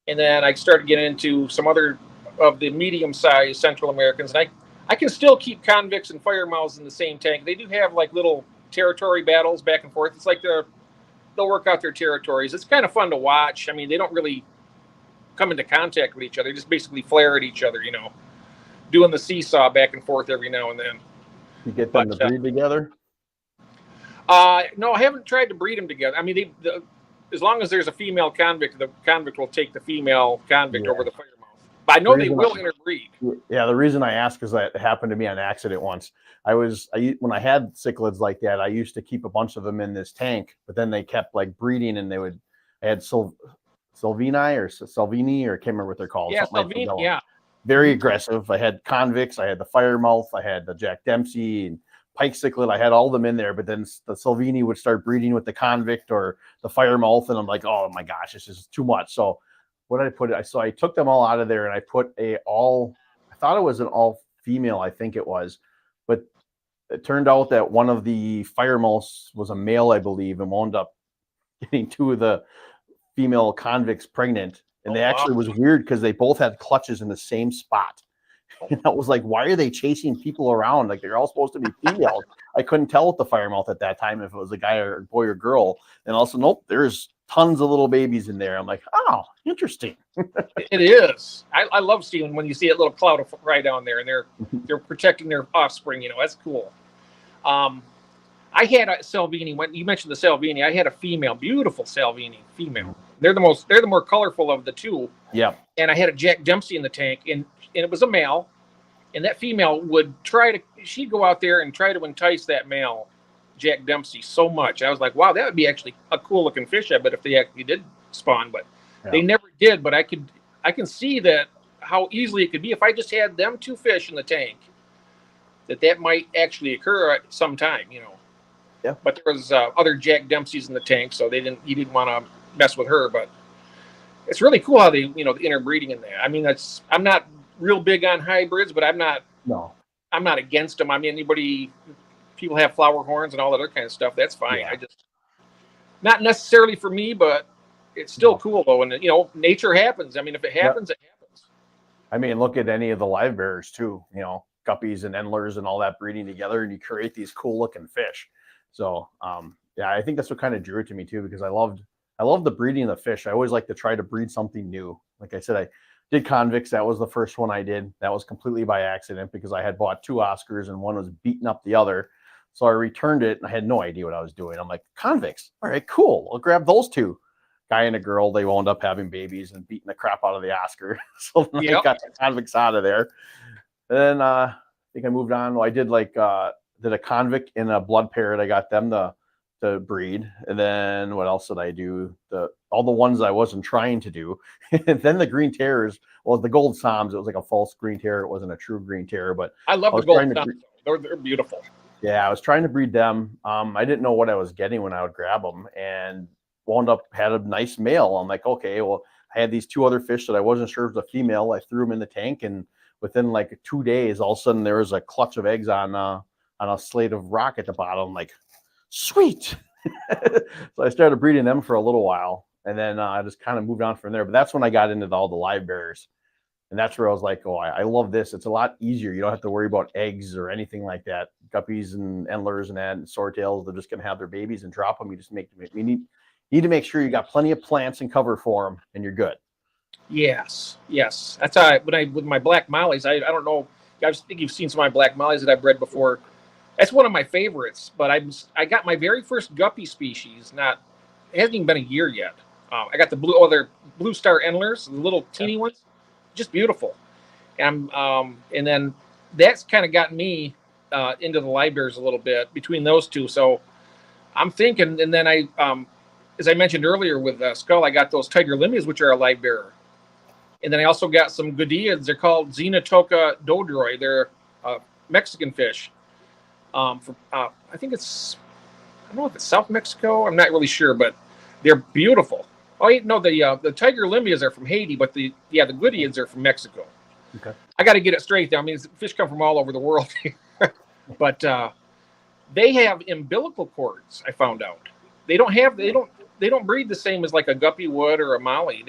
And then I started getting into some other of the medium-sized Central Americans, and I can still keep convicts and firemouths in the same tank. They do have like little territory battles back and forth. It's like they'll work out their territories. It's kind of fun to watch. I mean, they don't really come into contact with each other. They just basically flare at each other, you know, doing the seesaw back and forth every now and then. You get them to breed together? No, I haven't tried to breed them together. I mean, as long as there's a female convict, the convict will take the female convict over the firemouth. But I know they will interbreed. Yeah, the reason I ask is that it happened to me on accident once. When I had cichlids like that, I used to keep a bunch of them in this tank, but then they kept like breeding, and I had Salvini, or I can't remember what they're called. Yeah, Salvini, yeah. Very aggressive. I had convicts, I had the firemouth, I had the Jack Dempsey and pike cichlid. I had all of them in there, but then the Salvini would start breeding with the convict or the firemouth, and I'm like, oh my gosh, this is too much. So what did I put it? So I took them all out of there, and I put I thought it was an all female, I think it was, but it turned out that one of the firemouths was a male, I believe, and wound up getting two of the female convicts pregnant. And they actually was weird because they both had clutches in the same spot. And I was like, why are they chasing people around? Like, they're all supposed to be females. I couldn't tell with the firemouth at that time if it was a guy or boy or girl. And also, nope, there's tons of little babies in there. I'm like, oh, interesting. It is. I love seeing when you see a little cloud of right down there, and they're protecting their offspring. You know, that's cool. I had a Salvini. When you mentioned the Salvini, I had a female, beautiful Salvini female. They're the more colorful of the two. Yeah. And I had a Jack Dempsey in the tank, and it was a male. And that female would she'd go out there and try to entice that male, Jack Dempsey, so much. I was like, wow, that would be actually a cool looking fish. I bet if they actually did spawn, but they never did. But I can see that how easily it could be if I just had them two fish in the tank, that might actually occur at some time, Yeah. But there was other Jack Dempseys in the tank, so he didn't want to mess with her. But it's really cool how they, the interbreeding in that. I mean, I'm not real big on hybrids, but I'm not against them. I mean, people have flower horns and all that other kind of stuff. That's fine. Yeah. I just, not necessarily for me, but it's still cool though. And nature happens. I mean, if it happens, it happens. I mean, look at any of the live bearers too, guppies and endlers and all that breeding together, and you create these cool looking fish. So, I think that's what kind of drew it to me too, because I loved the breeding of the fish. I always like to try to breed something new. Like I said, I did convicts. That was the first one I did. That was completely by accident because I had bought 2 Oscars and one was beating up the other. So I returned it and I had no idea what I was doing. I'm like, convicts. All right, cool. I'll grab those 2. Guy and a girl, they wound up having babies and beating the crap out of the Oscar. So I got the convicts out of there. And then I think I moved on. Well, I did did a convict and a blood parrot. I got them to breed. And then what else did I do? All the ones I wasn't trying to do. And then the green terrors, well, the gold Psalms, it was like a false green terror. It wasn't a true green terror, but I love the gold Psalms. They're beautiful. Yeah, I was trying to breed them. I didn't know what I was getting when I would grab them, and wound up had a nice male. I'm like, okay, well, I had these 2 other fish that I wasn't sure if it was a female. I threw them in the tank, and within like 2 days, all of a sudden there was a clutch of eggs on a slate of rock at the bottom. I'm like, sweet. So I started breeding them for a little while, and then I just kind of moved on from there. But that's when I got into all the live bearers, and that's where I was like, oh, I love this. It's a lot easier. You don't have to worry about eggs or anything like that. Guppies and endlers and swordtails, they're just going to have their babies and drop them. You just need to make sure you got plenty of plants and cover for them, and you're good. Yes. That's how with my black mollies, I don't know. I think you've seen some of my black mollies that I've bred before. That's one of my favorites. But I got my very first guppy species. It hasn't even been a year yet. I got they're blue star endlers, the little teeny ones, just beautiful. And then that's kind of gotten me into the live bears a little bit between those two. So I'm thinking, and then as I mentioned earlier with Skull, I got those tiger limias, which are a live bearer. And then I also got some Godiads. They're called Xenotoca dodroi. They're Mexican fish. I think I don't know if it's South Mexico. I'm not really sure, but they're beautiful. Oh, no, the tiger limias are from Haiti, but the Godiads are from Mexico. Okay. I got to get it straight there. I mean, fish come from all over the world here. But they have umbilical cords, I found out. They don't breed the same as like a guppy would or a molly.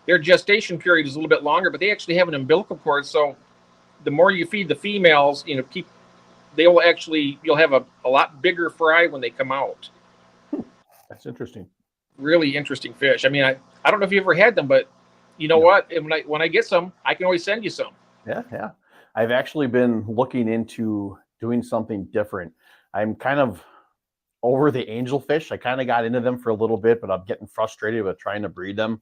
Their gestation period is a little bit longer, but they actually have an umbilical cord. So the more you feed the females, you'll have a lot bigger fry when they come out. That's interesting. Really interesting fish. I mean, I don't know if you ever had them, but you know what? When I get some, I can always send you some. Yeah. I've actually been looking into doing something different. I'm kind of over the angelfish. I kind of got into them for a little bit, but I'm getting frustrated with trying to breed them.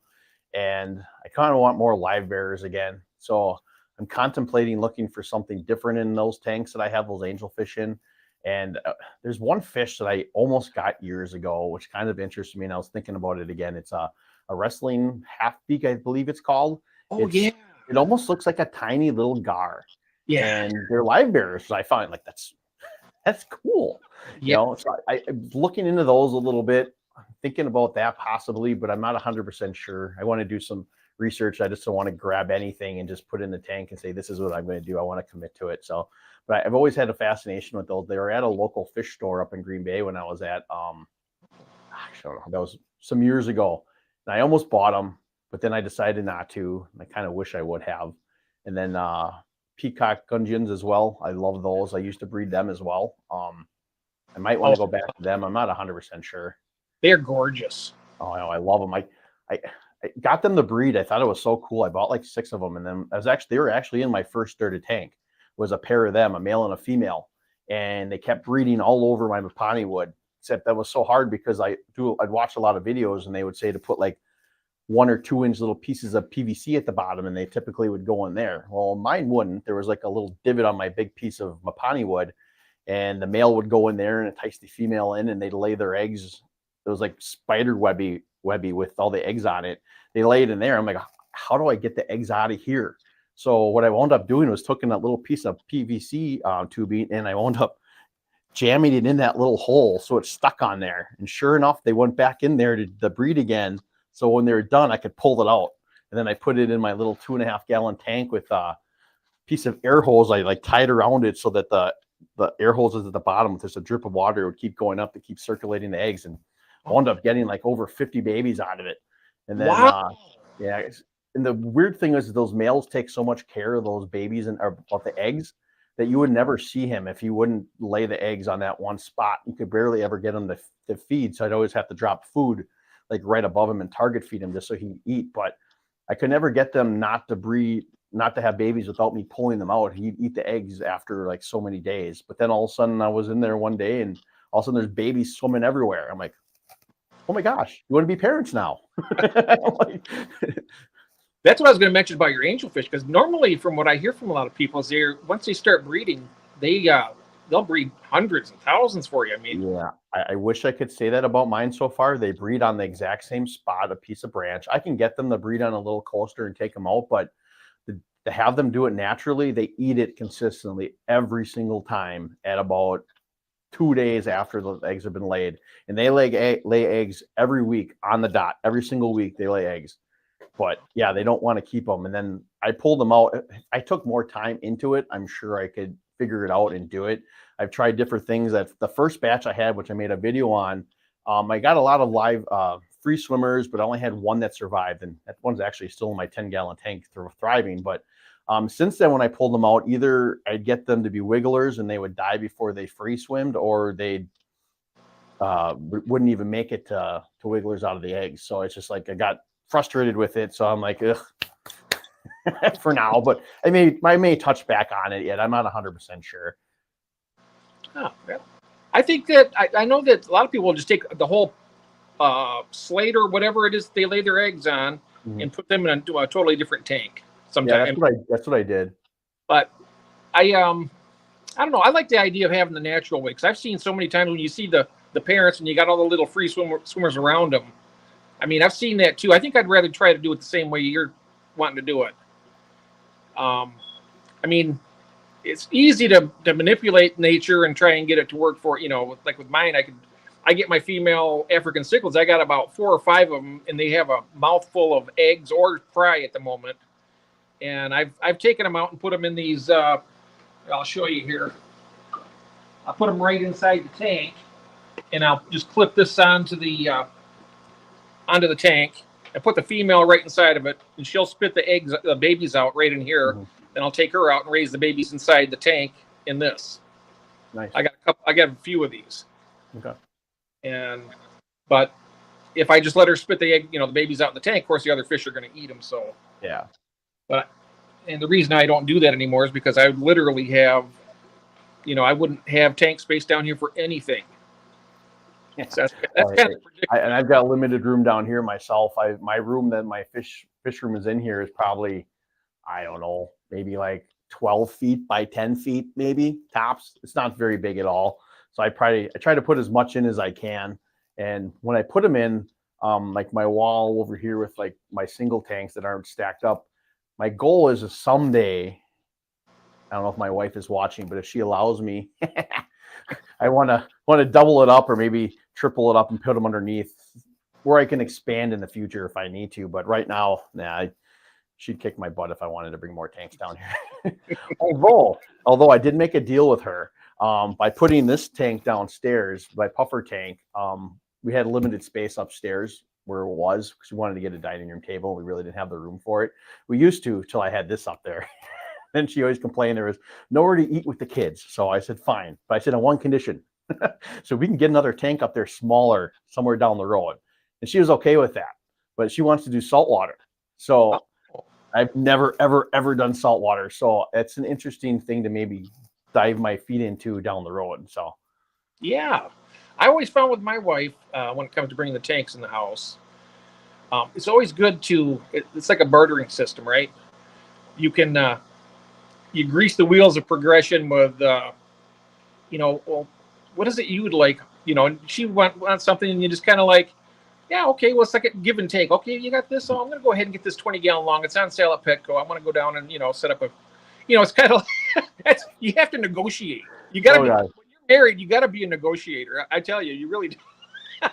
And I kind of want more live bearers again. So I'm contemplating looking for something different in those tanks that I have those angelfish in. And there's one fish that I almost got years ago, which kind of interested me. And I was thinking about it again. It's a wrestling half beak, I believe it's called. It almost looks like a tiny little gar. Yeah. And they're live bearers. So I find like that's cool. Yeah. So I'm looking into those a little bit. I'm thinking about that possibly, but I'm not 100% sure. I want to do some research. I just don't want to grab anything and just put it in the tank and say, this is what I'm going to do. I want to commit to it. So, but I've always had a fascination with those. They were at a local fish store up in Green Bay when I was at, I don't know, that was some years ago. And I almost bought them, but then I decided not to. I kind of wish I would have. And then peacock gudgeons as well. I love those. I used to breed them as well. I might want to go back to them. I'm not 100% sure. They're gorgeous. Oh, I love them. I got them to breed. I thought it was so cool. I bought like 6 of them, and then they were actually in my first dirted tank. Was a pair of them, a male and a female, and they kept breeding all over my mapani wood. Except that was so hard because I'd watch a lot of videos and they would say to put like 1 or 2 inch little pieces of PVC at the bottom, and they typically would go in there. Well, mine wouldn't. There was like a little divot on my big piece of mapani wood, and the male would go in there and entice the female in, and they'd lay their eggs. It was like spider webby with all the eggs on it. They lay it in there. I'm like, how do I get the eggs out of here? So what I wound up doing was taking that little piece of PVC tubing, and I wound up jamming it in that little hole so it's stuck on there. And sure enough, they went back in there to breed again. So when they were done, I could pull it out. And then I put it in my little 2.5 gallon tank with a piece of air hose. I like tied around it so that the air hoses at the bottom, with just a drip of water, would keep going up to keep circulating the eggs. And I wound up getting like over 50 babies out of it. And then, yeah. And the weird thing is those males take so much care of those babies and about the eggs that you would never see him if he wouldn't lay the eggs on that one spot. You could barely ever get him to feed. So I'd always have to drop food like right above him and target feed him just so he'd eat. But I could never get them not to breed, not to have babies without me pulling them out. He'd eat the eggs after like so many days. But then all of a sudden I was in there one day and all of a sudden there's babies swimming everywhere. I'm like, oh my gosh, you want to be parents now? That's what I was going to mention about your angelfish, because normally, from what I hear from a lot of people, is once they start breeding, they'll breed hundreds and thousands for you. I mean, yeah, I wish I could say that about mine so far. They breed on the exact same spot, a piece of branch. I can get them to breed on a little coaster and take them out, but to have them do it naturally, they eat it consistently every single time at about 2 days after the eggs have been laid. And they lay eggs every week on the dot. Every single week they lay eggs. But yeah, they don't want to keep them. And then I pulled them out. I took more time into it. I'm sure I could figure it out and do it. I've tried different things. That the first batch I had, which I made a video on, I got a lot of live free swimmers, but I only had one that survived. And that one's actually still in my 10-gallon tank thriving. But since then, when I pulled them out, either I'd get them to be wigglers and they would die before they free swimmed, or they wouldn't even make it to wigglers out of the eggs. So it's just like I got frustrated with it, so I'm like, ugh, for now. But I may touch back on it yet. I'm not 100% sure. Oh, yeah. I think that I know that a lot of people will just take the whole slate or whatever it is they lay their eggs on and put them into a totally different tank. Sometimes, yeah, that's what I did. But I don't know. I like the idea of having the natural way, because I've seen so many times when you see the parents and you got all the little free swimmers around them. I mean, I've seen that too. I think I'd rather try to do it the same way you're wanting to do it. I mean, it's easy to manipulate nature and try and get it to work for, like with mine, I get my female African cichlids. I got about 4 or 5 of them, and they have a mouthful of eggs or fry at the moment. And I've taken them out and put them in these, I'll show you here. I'll put them right inside the tank, and I'll just clip this onto the tank and put the female right inside of it, and she'll spit the babies out right in here. Then I'll take her out and raise the babies inside the tank in this. Nice. I got a few of these. Okay. But if I just let her spit the egg, the babies out in the tank, of course the other fish are going to eat them. So yeah. And the reason I don't do that anymore is because I would literally have, I wouldn't have tank space down here for anything. So that's kind of ridiculous. And I've got limited room down here myself. My room that my fish room is in here is probably, I don't know, maybe like 12 feet by 10 feet, maybe tops. It's not very big at all. So I try to put as much in as I can. And when I put them in, like my wall over here with like my single tanks that aren't stacked up, my goal is someday, I don't know if my wife is watching, but if she allows me, I want to double it up or maybe triple it up and put them underneath where I can expand in the future if I need to. But right now, she'd kick my butt if I wanted to bring more tanks down here. although I did make a deal with her by putting this tank downstairs, my puffer tank. We had limited space upstairs where it was because we wanted to get a dining room table. We really didn't have the room for it. We used to till I had this up there. Then she always complained there was nowhere to eat with the kids. So I said, fine. But I said, on one condition. So we can get another tank up there smaller somewhere down the road. And she was okay with that. But she wants to do saltwater. So I've never, ever, ever done saltwater. So it's an interesting thing to maybe dive my feet into down the road. So Yeah. I always found with my wife, when it comes to bringing the tanks in the house, it's always good it's like a bartering system, right? You can, you grease the wheels of progression with, well, what is it you would like? And she wants something, and you just kind of like, yeah, okay, well, it's like a give and take. Okay, you got this, so I'm going to go ahead and get this 20-gallon long. It's on sale at Petco. I want to go down and, set up it's kind of you have to negotiate. You got to be, God. when you're married, you got to be a negotiator. I tell you, you really do.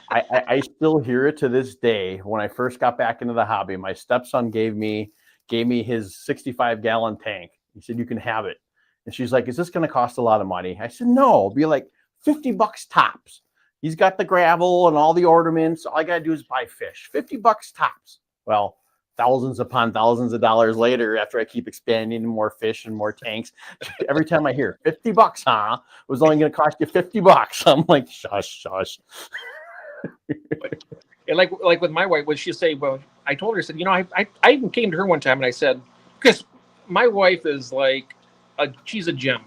I still hear it to this day. When I first got back into the hobby, my stepson gave me his 65-gallon tank. He said, "You can have it." And she's like, "Is this going to cost a lot of money?" I said, "No, it'll be like $50 tops. He's got the gravel and all the ornaments. All I got to do is buy fish. $50 tops." Well, thousands upon thousands of dollars later, after I keep expanding more fish and more tanks, every time I hear $50, huh? It was only going to cost you $50. I'm like, shush. And like with my wife, would she say, well, I told her, I said, I even came to her one time and I said, because my wife is like, she's a gem.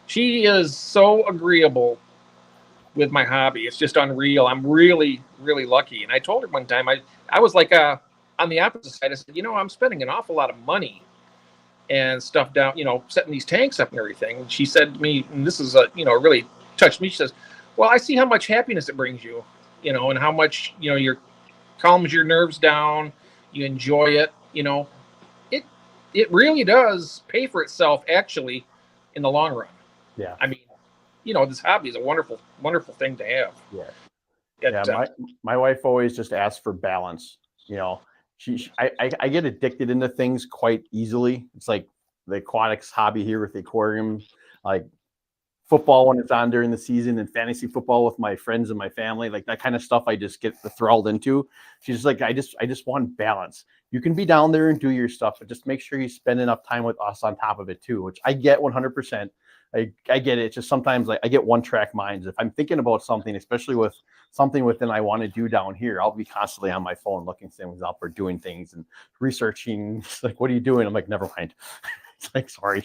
She is so agreeable with my hobby. It's just unreal. I'm really, really lucky. And I told her one time, I was like, on the opposite side, I said, I'm spending an awful lot of money and stuff down, setting these tanks up and everything. And she said to me, and this is, really touched me. She says, well, I see how much happiness it brings you, and how much, your calms your nerves down. You enjoy it. It really does pay for itself actually in the long run. Yeah. I mean, this hobby is a wonderful, wonderful thing to have. Yeah. My wife always just asks for balance. I get addicted into things quite easily. It's like the aquatics hobby here with the aquarium, like football when it's on during the season, and fantasy football with my friends and my family, like that kind of stuff. I just get enthralled into. She's like, I just want balance. You can be down there and do your stuff, but just make sure you spend enough time with us on top of it too, which I get 100%. I get it. It's just sometimes like I get one-track minds. If I'm thinking about something, especially with something within I want to do down here, I'll be constantly on my phone looking things up or doing things and researching. It's like, what are you doing? I'm like, never mind. It's like, sorry.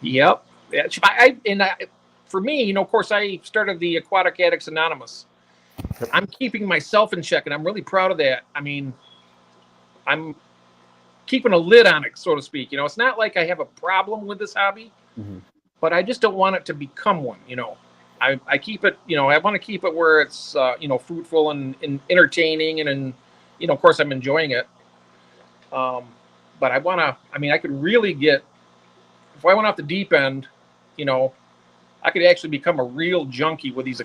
Yep. For me, of course, I started the Aquatic Addicts Anonymous. I'm keeping myself in check, and I'm really proud of that. I mean, I'm keeping a lid on it, so to speak. It's not like I have a problem with this hobby, but I just don't want it to become one. I keep it. I want to keep it where it's fruitful and entertaining, and of course, I'm enjoying it. But I want to. I mean, I could really get, if I went off the deep end, I could actually become a real junkie with these.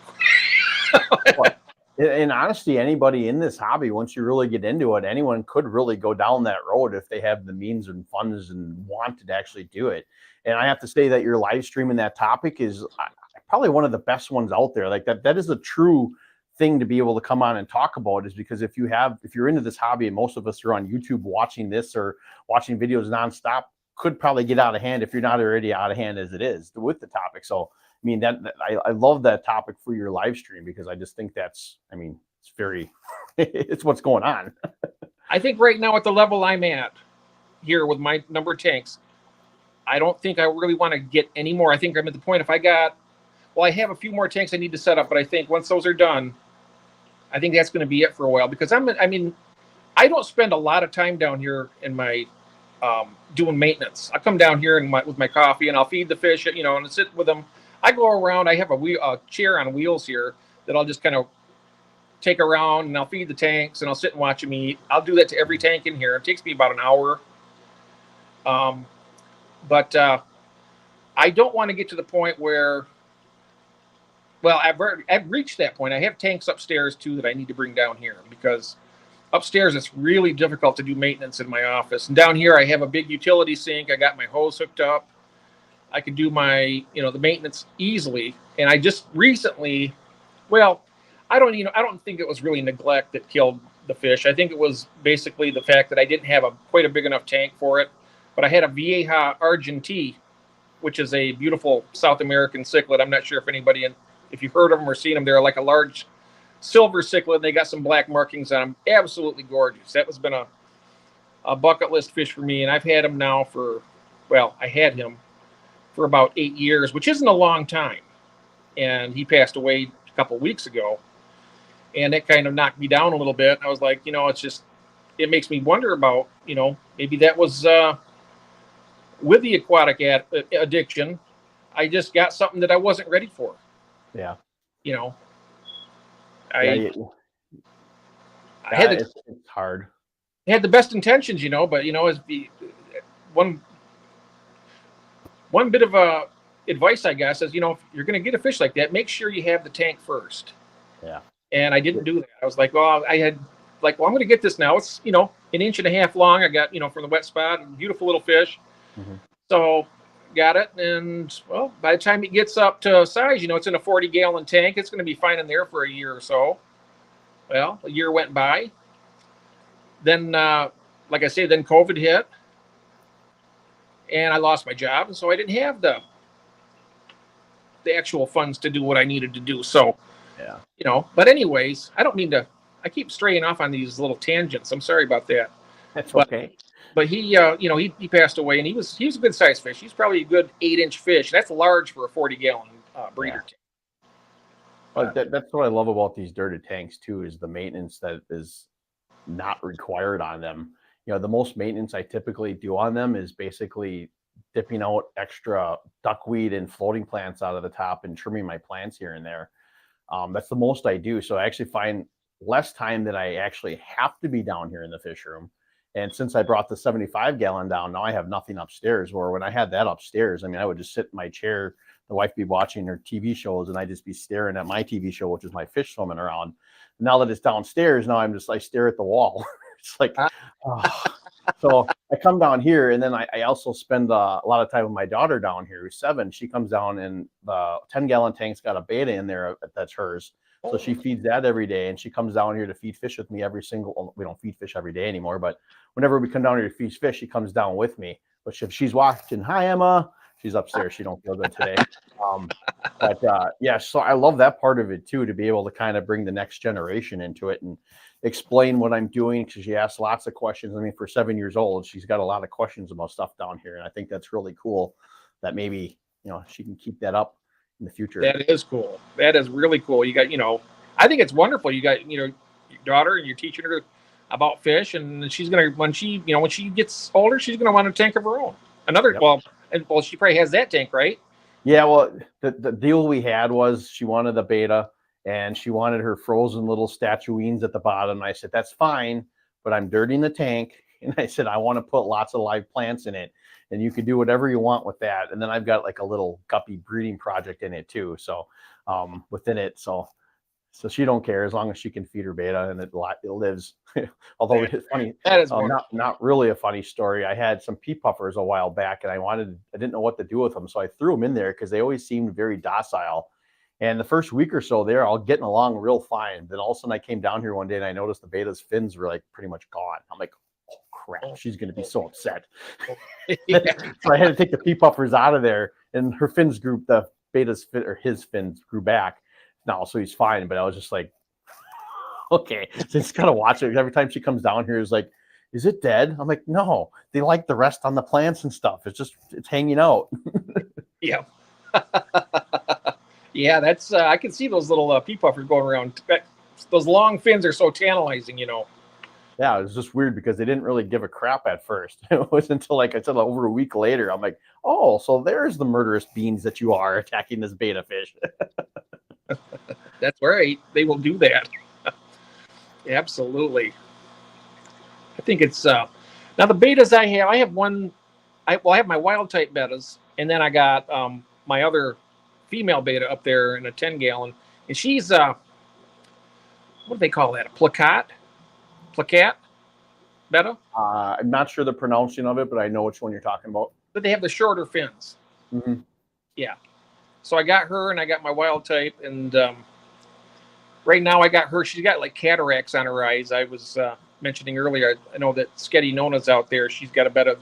In honesty, anybody in this hobby, once you really get into it, anyone could really go down that road if they have the means and funds and want to actually do it. And I have to say that your live streaming that topic is probably one of the best ones out there. Like that is a true thing to be able to come on and talk about, is because if you're into this hobby, and most of us are on YouTube watching this or watching videos nonstop, could probably get out of hand if you're not already out of hand as it is with the topic. So I mean, I love that topic for your live stream, because I just think it's very, it's what's going on. I think right now at the level I'm at here with my number of tanks, I don't think I really want to get any more. I think I'm at the point, I have a few more tanks I need to set up, but I think once those are done, I think that's going to be it for a while, because I don't spend a lot of time down here in my, doing maintenance. I come down here with my coffee, and I'll feed the fish, and sit with them. I go around. I have a chair on wheels here that I'll just kind of take around, and I'll feed the tanks, and I'll sit and watch them eat. I'll do that to every tank in here. It takes me about an hour. But I don't want to get to the point where, well, I've reached that point. I have tanks upstairs too that I need to bring down here, because upstairs it's really difficult to do maintenance in my office. And down here I have a big utility sink. I got my hose hooked up. I could do my, the maintenance easily. And I just recently, I don't think it was really neglect that killed the fish. I think it was basically the fact that I didn't have quite a big enough tank for it. But I had a Vieja Argentine, which is a beautiful South American cichlid. I'm not sure if you've heard of them or seen them. They're like a large silver cichlid. They got some black markings on them. Absolutely gorgeous. That has been a bucket list fish for me. And I've had him now I had him for about 8 years, which isn't a long time. And he passed away a couple of weeks ago. And that kind of knocked me down a little bit. I was like, it makes me wonder about, maybe that was with the aquatic addiction. I just got something that I wasn't ready for. Yeah. I it's hard. Had the best intentions, but as the one bit of advice, I guess, is if you're going to get a fish like that, make sure you have the tank first. Yeah. And I didn't do that. I was like, well, I'm going to get this now. It's an inch and a half long. I got from the wet spot, beautiful little fish. Mm-hmm. So got it, and well, by the time it gets up to size, it's in a 40-gallon tank. It's going to be fine in there for a year or so. Well, a year went by. Then, like I say, then COVID hit, and I lost my job, and so I didn't have the actual funds to do what I needed to do. So, yeah, But anyways, I don't mean to. I keep straying off on these little tangents. I'm sorry about that. That's okay. But he, he passed away, and he was a good sized fish. He's probably a good 8-inch fish. That's large for a 40-gallon breeder tank. But that's what I love about these dirted tanks too, is the maintenance that is not required on them. The most maintenance I typically do on them is basically dipping out extra duckweed and floating plants out of the top and trimming my plants here and there. That's the most I do. So I actually find less time that I actually have to be down here in the fish room. And since I brought the 75-gallon down, now I have nothing upstairs, where when I had that upstairs, I would just sit in my chair, the wife be watching her TV shows, and I'd just be staring at my TV show, which is my fish swimming around. Now that it's downstairs, now I stare at the wall. It's like, oh. So I come down here, and then I also spend a lot of time with my daughter down here, who's 7. She comes down, and the 10-gallon tank's got a beta in there that's hers. So she feeds that every day, and she comes down here to feed fish with me we don't feed fish every day anymore, but whenever we come down here to feed fish, she comes down with me. But if she's watching, hi, Emma, she's upstairs. She don't feel good today. So I love that part of it too, to be able to kind of bring the next generation into it and explain what I'm doing, because she asks lots of questions. For 7 years old, she's got a lot of questions about stuff down here. And I think that's really cool that maybe, she can keep that up in the future. That is cool. That is really cool. You got, I think it's wonderful. You got, your daughter, and you're teaching her about fish, and she's going to, when she gets older, she's going to want a tank of her own. She probably has that tank, right? Yeah. Well, the deal we had was she wanted the beta, and she wanted her frozen little statuines at the bottom. And I said, that's fine, but I'm dirtying the tank. And I said, I want to put lots of live plants in it, and you can do whatever you want with that. And then I've got like a little guppy breeding project in it too. So within it. So she don't care as long as she can feed her beta and it lives. Although it's funny, that is not really a funny story. I had some pea puffers a while back, and I didn't know what to do with them. So I threw them in there because they always seemed very docile. And the first week or so, they're all getting along real fine. Then all of a sudden I came down here one day and I noticed the beta's fins were like pretty much gone. I'm like, oh crap, she's going to be so upset. So I had to take the pea puffers out of there, and her fins grew, the beta's fin, or his fins grew back now. So he's fine. But I was just like, okay, so just got to watch it. Every time she comes down here, it's like, is it dead? I'm like, no, they like the rest on the plants and stuff. It's hanging out. Yeah. Yeah, that's I can see those little pea puffers going around. Those long fins are so tantalizing, Yeah, it was just weird because they didn't really give a crap at first. It was until, like I said, over a week later, I'm like, oh, so there's the murderous beings that you are attacking this beta fish. That's right. They will do that. Absolutely. I think it's now the betas I have one. I have my wild type betas, and then I got my other female beta up there in a 10-gallon, and she's what do they call that? A placat beta. I'm not sure the pronouncing of it, but I know which one you're talking about. But they have the shorter fins. Mm-hmm. Yeah. So I got her, and I got my wild type, and right now I got her. She's got like cataracts on her eyes. I was mentioning earlier. I know that Sketty Nona's out there. She's got a beta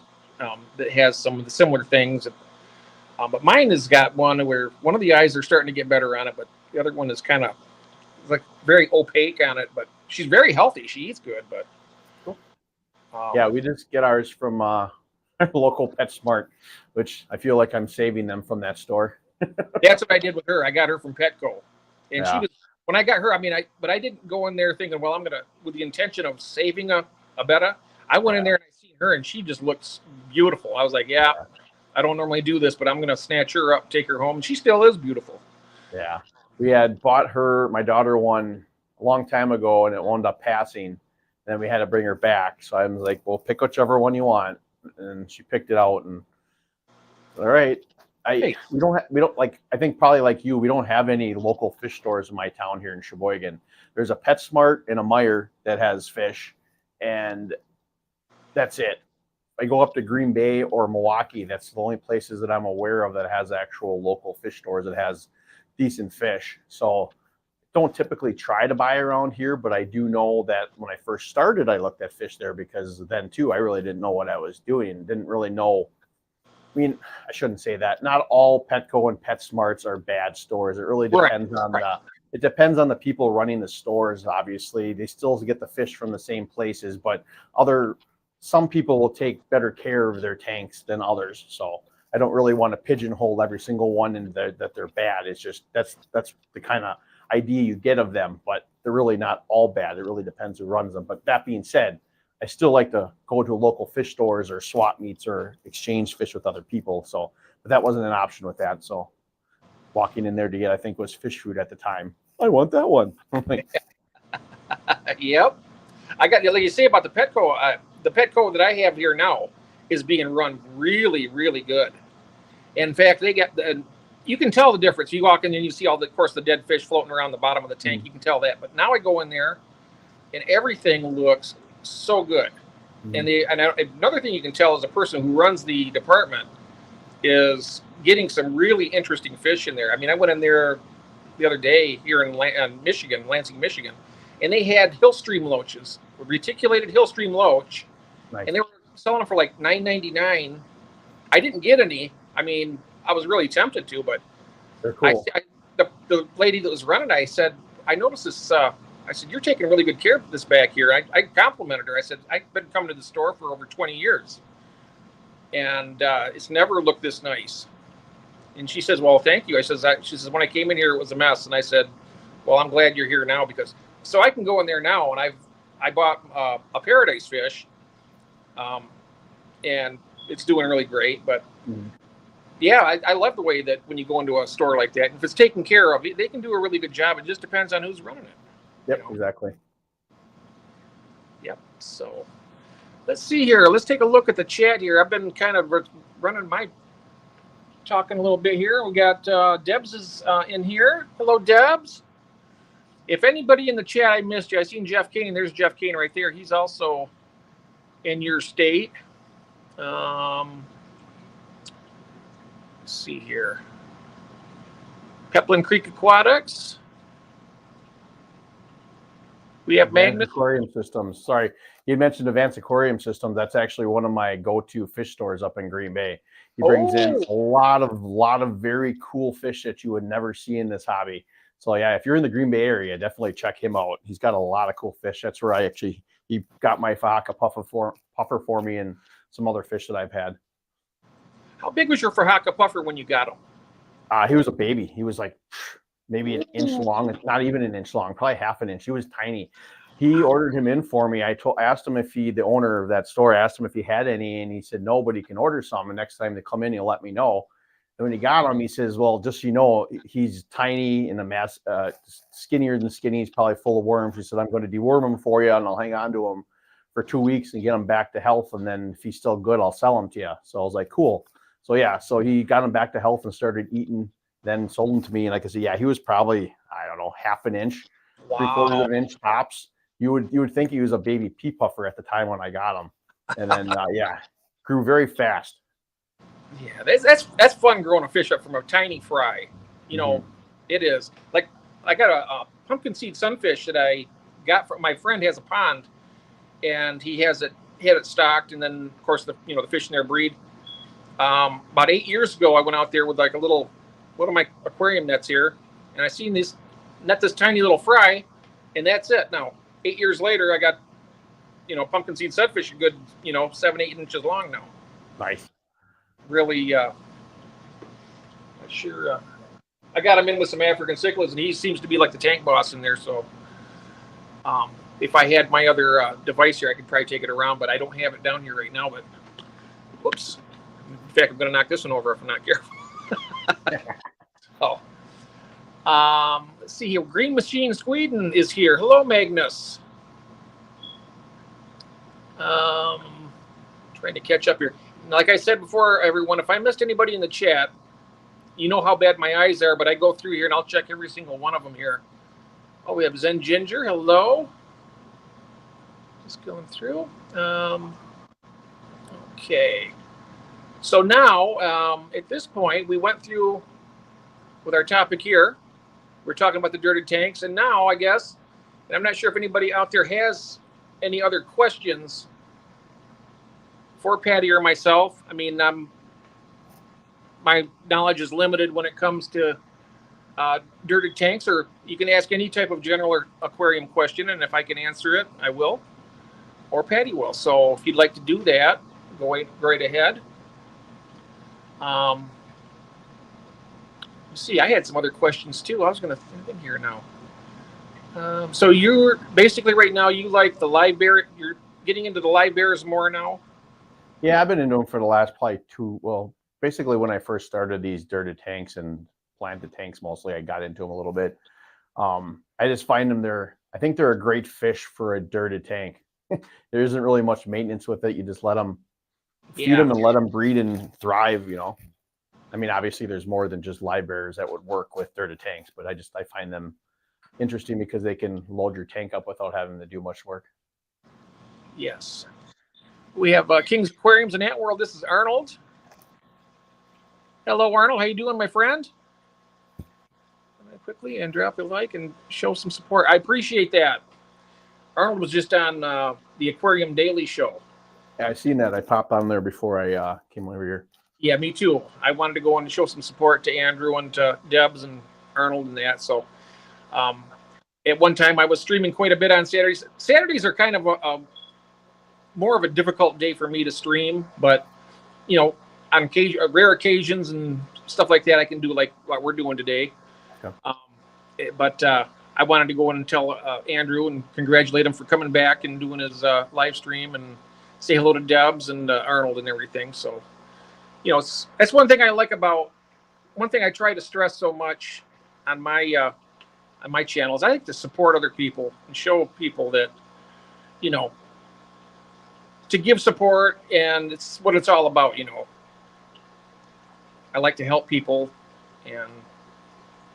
that has some of the similar things. But mine has got one where one of the eyes are starting to get better on it, but the other one is kind of like very opaque on it. But she's very healthy. She eats good. But yeah, we just get ours from local PetSmart, which I feel like I'm saving them from that store. That's what I did with her. I got her from Petco, and she Yeah. was when I got her. I mean, I didn't go in there thinking, well, I'm gonna with the intention of saving a betta. I went in there and I seen her, and she just looks beautiful. I was like, yeah, I don't normally do this, but I'm gonna snatch her up, take her home. And she still is beautiful. Yeah. We had bought my daughter one a long time ago, and it wound up passing. Then we had to bring her back. So I was like, well, pick whichever one you want. And she picked it out, and all right. We don't like, I think probably like you, we don't have any local fish stores in my town here in Sheboygan. There's a PetSmart and a Meijer that has fish, and that's it. I go up to Green Bay or Milwaukee. That's the only places that I'm aware of that has actual local fish stores that has decent fish. So don't typically try to buy around here, but I do know that when I first started, I looked at fish there because then too, I really didn't know what I was doing. Didn't really know. I mean, I shouldn't say that. Not all Petco and PetSmarts are bad stores. It really depends on it depends on the people running the stores. Obviously, they still get the fish from the same places, but some people will take better care of their tanks than others. So I don't really want to pigeonhole every single one in that they're bad. It's just that's the kind of idea you get of them, but they're really not all bad. It really depends who runs them. But that being said, I still like to go to local fish stores or swap meets or exchange fish with other people. So, but that wasn't an option with that. So walking in there to get, I think was fish food at the time. I want that one. Yep. I got, like you say about the Petco that I have here now is being run really, really good. In fact, they get you can tell the difference. You walk in and you see of course, the dead fish floating around the bottom of the tank. You can tell that. But now I go in there and everything looks so good. And another thing you can tell as a person who runs the department is getting some really interesting fish in there. I mean, I went in there the other day here in Michigan, Lansing, Michigan, and they had hillstream loaches, reticulated hillstream loach, nice. And they were selling them for like $9.99. I didn't get any. I mean, I was really tempted to, but they're cool. The lady that was running, I said, I noticed this. I said, you're taking really good care of this back here. I complimented her. I said, I've been coming to the store for over 20 years, and it's never looked this nice. And she says, well, thank you. She says, when I came in here, it was a mess. And I said, well, I'm glad you're here now so I can go in there now. And I bought a paradise fish, and it's doing really great. But yeah, I love the way that when you go into a store like that, if it's taken care of, they can do a really good job. It just depends on who's running it. Yep, exactly. Yep. So let's see here. Let's take a look at the chat here. I've been kind of talking a little bit here. We got Debs is in here. Hello, Debs. If anybody in the chat I missed you, I seen Jeff Kane. There's Jeff Kane right there. He's also in your state. Let's see here. Peplin Creek Aquatics. We have Magnus Aquarium Systems. Sorry, you mentioned Advanced Aquarium Systems. That's actually one of my go-to fish stores up in Green Bay. He brings in a lot of very cool fish that you would never see in this hobby. So yeah, if you're in the Green Bay area, definitely check him out. He's got a lot of cool fish. That's where he got my Fahaka puffer for me and some other fish that I've had. How big was your Fahaka puffer when you got him? He was a baby. He was like maybe an inch long, not even an inch long, probably half an inch. He was tiny. He ordered him in for me. Asked him the owner of that store asked him if he had any, and he said no, but he can order some. And next time they come in, he'll let me know. And when he got him, he says, well, just so you know, he's tiny and skinnier than skinny. He's probably full of worms. He said, I'm going to deworm him for you, and I'll hang on to him for 2 weeks and get him back to health. And then if he's still good, I'll sell him to you. So I was like, cool. So yeah, so he got him back to health and started eating, then sold him to me. And like I said, yeah, he was probably, I don't know, half an inch, 3/4 of an inch tops. You would think he was a baby pea puffer at the time when I got him. And then, yeah, grew very fast. Yeah, that's fun growing a fish up from a tiny fry. You know, it is. Like, I got a pumpkin seed sunfish that I got from my friend has a pond, and he had it stocked, and then of course the fish in there breed. About 8 years ago, I went out there with like one of my aquarium nets here, and I seen this tiny little fry, and that's it. Now 8 years later, I got pumpkin seed sunfish a good 7-8 inches long now. Nice. Really, sure. I got him in with some African cichlids, and he seems to be like the tank boss in there. So, if I had my other device here, I could probably take it around, but I don't have it down here right now. But whoops. In fact, I'm going to knock this one over if I'm not careful. Let's see here. Green Machine Sweden is here. Hello, Magnus. Trying to catch up here. Like I said before, everyone, if I missed anybody in the chat, you know how bad my eyes are, but I go through here and I'll check every single one of them here. Oh, we have Zen Ginger. Hello. Just going through. Okay. So now, at this point, we went through with our topic here. We're talking about the dirted tanks. And now, I guess, and I'm not sure if anybody out there has any other questions for Patty or myself. I mean, my knowledge is limited when it comes to dirted tanks, or you can ask any type of general aquarium question, and if I can answer it, I will, or Patty will. So if you'd like to do that, go right ahead. See, I had some other questions too. I was going to think in here now. So you're basically right now, you like the live bear, you're getting into the live bears more now? Yeah, I've been into them for the last probably basically when I first started these dirted tanks and planted tanks mostly, I got into them a little bit. I just find them I think they're a great fish for a dirted tank. There isn't really much maintenance with it. You just let them feed them and let them breed and thrive, you know. I mean, obviously there's more than just live bears that would work with dirted tanks, but I find them interesting because they can load your tank up without having to do much work. Yes. We have King's Aquariums and Ant World. This is Arnold. Hello, Arnold. How you doing, my friend? Quickly and drop a like and show some support. I appreciate that. Arnold was just on the Aquarium Daily Show. Yeah, I seen that. I popped on there before I came over here. Yeah, me too. I wanted to go on and show some support to Andrew and to Debs and Arnold and that. So at one time I was streaming quite a bit on Saturdays. Saturdays are kind of more of a difficult day for me to stream, but you know, on rare occasions and stuff like that, I can do like what we're doing today. Okay. But I wanted to go in and tell Andrew and congratulate him for coming back and doing his live stream and say hello to Debs and Arnold and everything. So, you know, that's one thing I like about, one thing I try to stress so much on my channel is I like to support other people and show people that, you know, to give support, and it's what it's all about, you know. I like to help people, and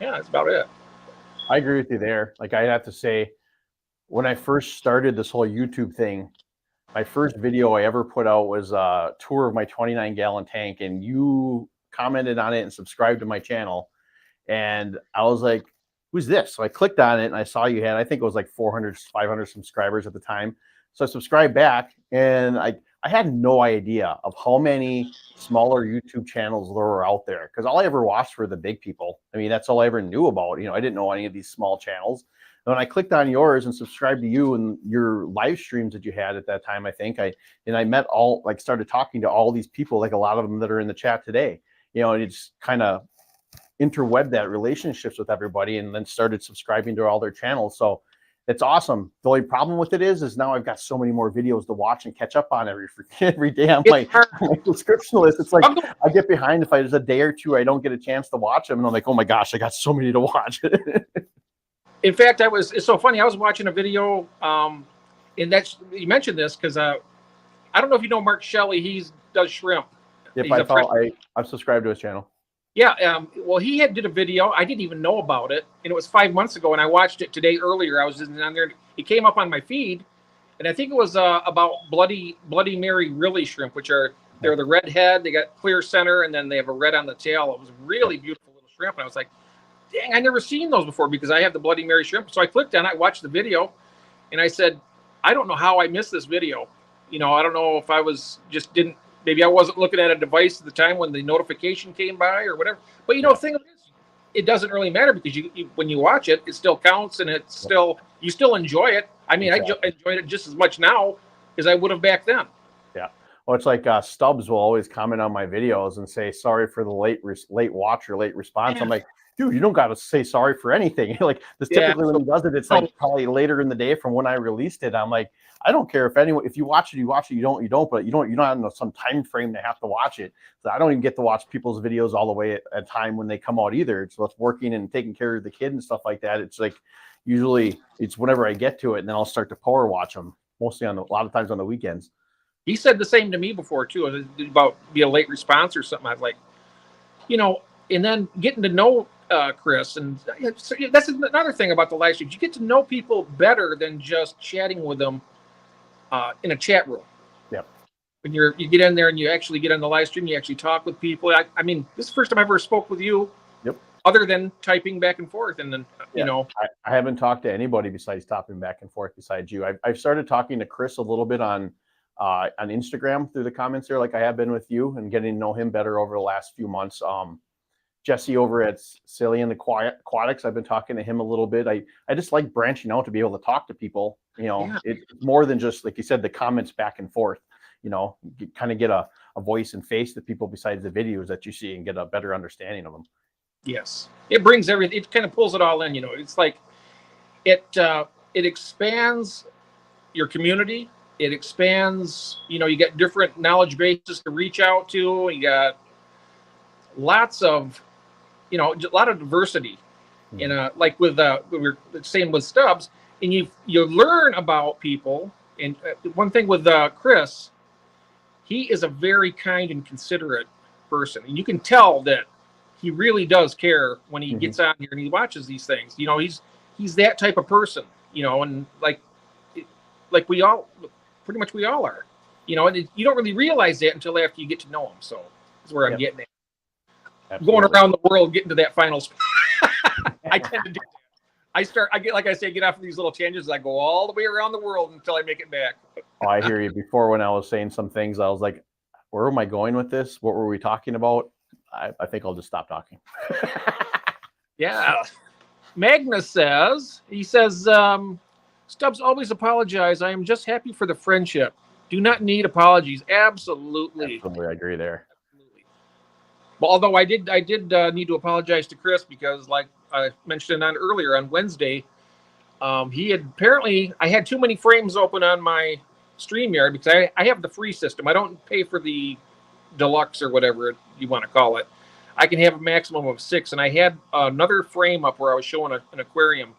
yeah, that's about it. I agree with you there. Like, I have to say, when I first started this whole YouTube thing, my first video I ever put out was a tour of my 29-gallon tank, and you commented on it and subscribed to my channel. And I was like, who's this? So I clicked on it, and I saw you had, I think it was like 400, 500 subscribers at the time. So I subscribed back, and I had no idea of how many smaller YouTube channels there were out there, because all I ever watched were the big people. I mean, that's all I ever knew about. You know, I didn't know any of these small channels. And when I clicked on yours and subscribed to you and your live streams that you had at that time, I think I met started talking to all these people, like a lot of them that are in the chat today. You know, and it's kind of interwebbed that relationships with everybody, and then started subscribing to all their channels. So it's awesome. The only problem with it is now I've got so many more videos to watch and catch up on every day on my subscription list. It's like I get behind if there's a day or two I don't get a chance to watch them, and I'm like, oh my gosh, I got so many to watch. In fact, it's so funny. I was watching a video, and you mentioned this because I don't know if you know Mark Shelley. He does shrimp. Yep, I've subscribed to his channel. Yeah, well, he did a video. I didn't even know about it, and it was 5 months ago, and I watched it today earlier. I was just on there. It came up on my feed, and I think it was about Bloody Mary really shrimp, they're the red head. They got clear center, and then they have a red on the tail. It was a really beautiful little shrimp, and I was like, dang, I never seen those before because I have the Bloody Mary shrimp. So I clicked on it, watched the video, and I said, I don't know how I missed this video. You know, I don't know if I maybe I wasn't looking at a device at the time when the notification came by or whatever. But, you know, the thing is, it doesn't really matter because when you watch it, it still counts, and you still enjoy it. I mean, exactly. I enjoyed it just as much now as I would have back then. Yeah. Well, it's like Stubbs will always comment on my videos and say sorry for the late watch or late response. Yeah. I'm like, dude, you don't got to say sorry for anything. Like this, Yeah. typically when he does it, it's like probably later in the day from when I released it. I'm like, I don't care if you watch it, you watch it. You don't, but you're not in some time frame to have to watch it. So I don't even get to watch people's videos all the way at a time when they come out either. So it's working and taking care of the kid and stuff like that. It's like usually it's whenever I get to it, and then I'll start to power watch them. Mostly a lot of times on the weekends. He said the same to me before too, about be a late response or something. I was like, and then getting to know Chris, and that's another thing about the live streams. You get to know people better than just chatting with them in a chat room. Yep. When you get in there and you actually get on the live stream, you actually talk with people. I mean, this is the first time I ever spoke with you. Yep. Other than typing back and forth, and then I haven't talked to anybody besides typing back and forth besides you. I've started talking to Chris a little bit on Instagram through the comments there, like I have been with you, and getting to know him better over the last few months. Jesse over at Cillian Aquatics, I've been talking to him a little bit. I just like branching out to be able to talk to people. It's more than just, like you said, the comments back and forth. You kind of get a voice and face to people besides the videos that you see and get a better understanding of them. Yes, it brings everything. It kind of pulls it all in. It's like it expands your community. It expands. You get different knowledge bases to reach out to. You got lots of, a lot of diversity. Mm-hmm. Like with we were saying with Stubbs, and you learn about people. And one thing with Chris, he is a very kind and considerate person, and you can tell that he really does care when he gets on here and he watches these things. He's that type of person, and like we all, pretty much we all are, and you don't really realize that until after you get to know him. So that's where I'm getting at. Absolutely. Going around the world, getting to that final spot. I tend to do that. I get off of these little tangents. I go all the way around the world until I make it back. Oh, I hear you. Before, when I was saying some things, I was like, where am I going with this? What were we talking about? I think I'll just stop talking. Yeah. Magnus says, Stubbs, always apologize. I am just happy for the friendship. Do not need apologies. Absolutely. Absolutely, I agree there. Absolutely. Well, although I did need to apologize to Chris because, like I mentioned earlier on Wednesday, I had too many frames open on my StreamYard because I have the free system. I don't pay for the deluxe or whatever you want to call it. I can have a maximum of 6, and I had another frame up where I was showing an aquarium,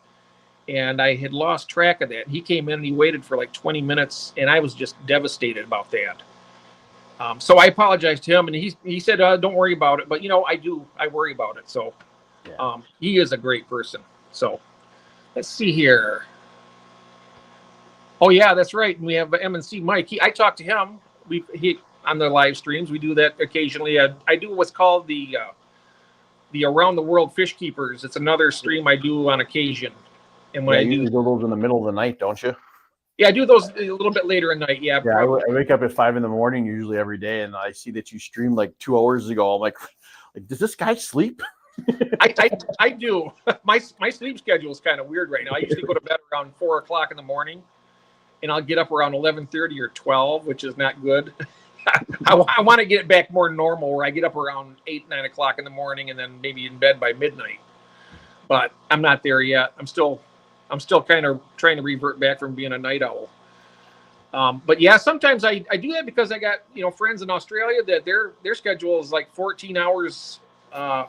and I had lost track of that. He came in and he waited for like 20 minutes, and I was just devastated about that. So I apologized to him, and he said, don't worry about it. But, I worry about it. So he is a great person. So let's see here. Oh, yeah, that's right. And we have M&C Mike. I talked to him. On the live streams, we do that occasionally. I do what's called the Around the World Fish Keepers. It's another stream I do on occasion. And when you do those in the middle of the night, don't you? Yeah, I do those a little bit later at night. Yeah, I wake up at 5 a.m. usually every day, and I see that you streamed like 2 hours ago. I'm like, does this guy sleep? I do. My sleep schedule is kind of weird right now. I usually go to bed around 4 o'clock in the morning, and I'll get up around 11:30 or 12, which is not good. I want to get it back more normal, where I get up around 8, 9 o'clock in the morning, and then maybe in bed by midnight. But I'm not there yet. I'm still kind of trying to revert back from being a night owl. But yeah, sometimes I do that because I got friends in Australia that their schedule is like 14 hours,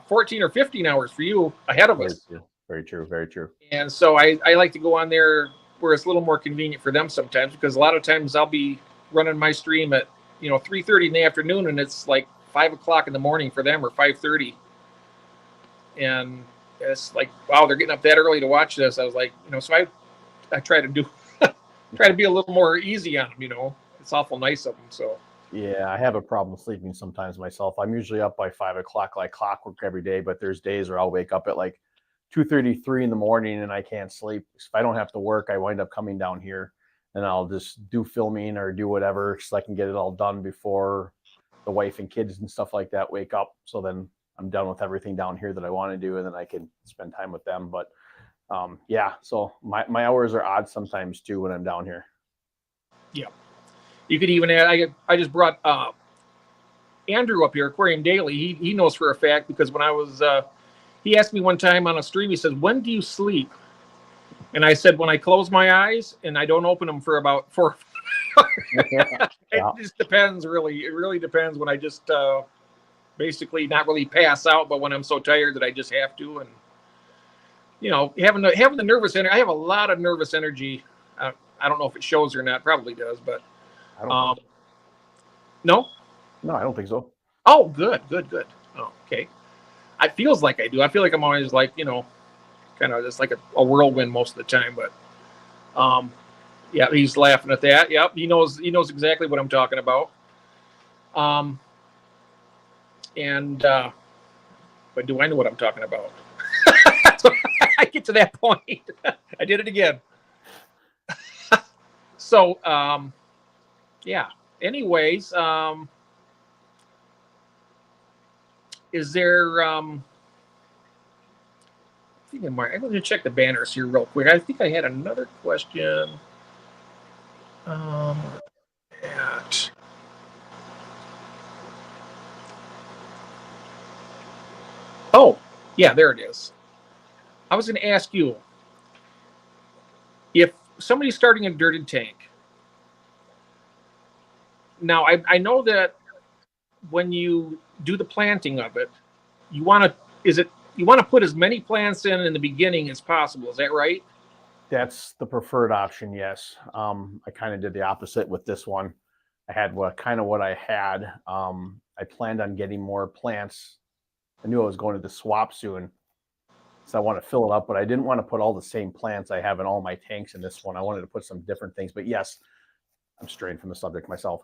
14 or 15 hours for you ahead of us. Very true. Very true. And so I like to go on there where it's a little more convenient for them sometimes, because a lot of times I'll be running my stream at 3:30 in the afternoon, and it's like 5 o'clock in the morning for them, or 5:30. And it's like, wow, they're getting up that early to watch this. I was like, so I try to be a little more easy on them. It's awful nice of them. So yeah, I have a problem sleeping sometimes myself. I'm usually up by 5 o'clock like clockwork every day, but there's days where I'll wake up at like 2:33 in the morning and I can't sleep. If I don't have to work, I wind up coming down here and I'll just do filming or do whatever so I can get it all done before the wife and kids and stuff like that wake up. So then I'm done with everything down here that I want to do, and then I can spend time with them. But so my hours are odd sometimes too when I'm down here. Yeah. You could even add. I just brought Andrew up here, Aquarium Daily. He knows for a fact because when I was he asked me one time on a stream. He says, "When do you sleep?" And I said, "When I close my eyes and I don't open them for about 4." Yeah. It just depends, really. It really depends when I just basically not really pass out, but when I'm so tired that I just have to. And having the nervous energy. I have a lot of nervous energy. I don't know if it shows or not. Probably does, but I don't think no. No, I don't think so. Oh, good. Oh, okay. It feels like I do. I feel like I'm always like kind of just like a whirlwind most of the time. But yeah, he's laughing at that. Yep, he knows exactly what I'm talking about. And but do I know what I'm talking about? I get to that point. I did it again. So yeah. Anyways, is there I'm going to check the banners here real quick. I think I had another question. Oh, yeah, there it is. I was going to ask you if somebody's starting a dirted tank. Now, I know that when you do the planting of it, you want to put as many plants in the beginning as possible. Is that right? That's the preferred option, yes. I kind of did the opposite with this one. I had what I had. I planned on getting more plants. I knew I was going to the swap soon, so I want to fill it up, but I didn't want to put all the same plants I have in all my tanks in this one. I wanted to put some different things, but yes, I'm straying from the subject myself.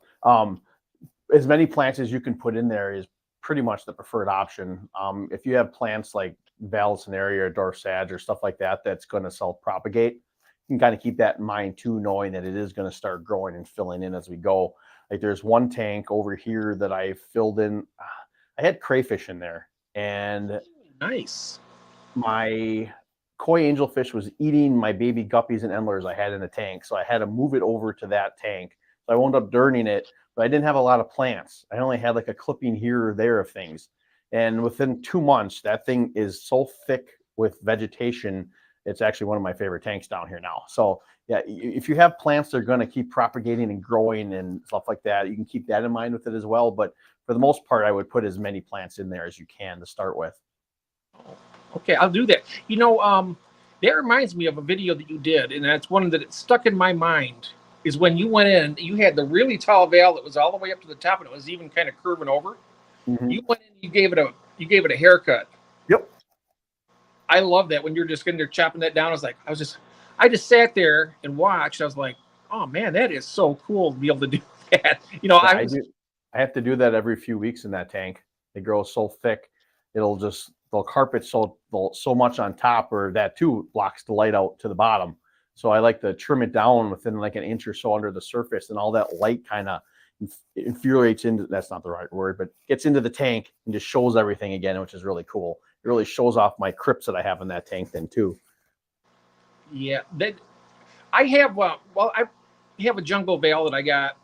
As many plants as you can put in there is pretty much the preferred option. If you have plants like Vallisneria or Dorsage or stuff like that, that's going to self-propagate, you can kind of keep that in mind too, knowing that it is going to start growing and filling in as we go. Like there's one tank over here that I filled in. I had crayfish in there, and nice. My koi angelfish was eating my baby guppies and endlers I had in the tank, so I had to move it over to that tank. So I wound up dirting it, but I didn't have a lot of plants. I only had like a clipping here or there of things. And within 2 months, that thing is so thick with vegetation, it's actually one of my favorite tanks down here now. So yeah, if you have plants that are going to keep propagating and growing and stuff like that, you can keep that in mind with it as well. But for the most part, I would put as many plants in there as you can to start with. Okay, I'll do that. That reminds me of a video that you did, and that's one that stuck in my mind. Is when you went in, you had the really tall veil that was all the way up to the top, and it was even kind of curving over. Mm-hmm. You went in, you gave it a haircut. Yep. I love that when you're just in there chopping that down. I just sat there and watched. I was like, oh man, that is so cool to be able to do that. I have to do that every few weeks in that tank. It grows so thick, they'll carpet so much on top, or that too blocks the light out to the bottom. So I like to trim it down within like an inch or so under the surface, and all that light kind of infuriates into, that's not the right word, but gets into the tank and just shows everything again, which is really cool. It really shows off my crypts that I have in that tank then too. Yeah, I have a jungle veil that I got.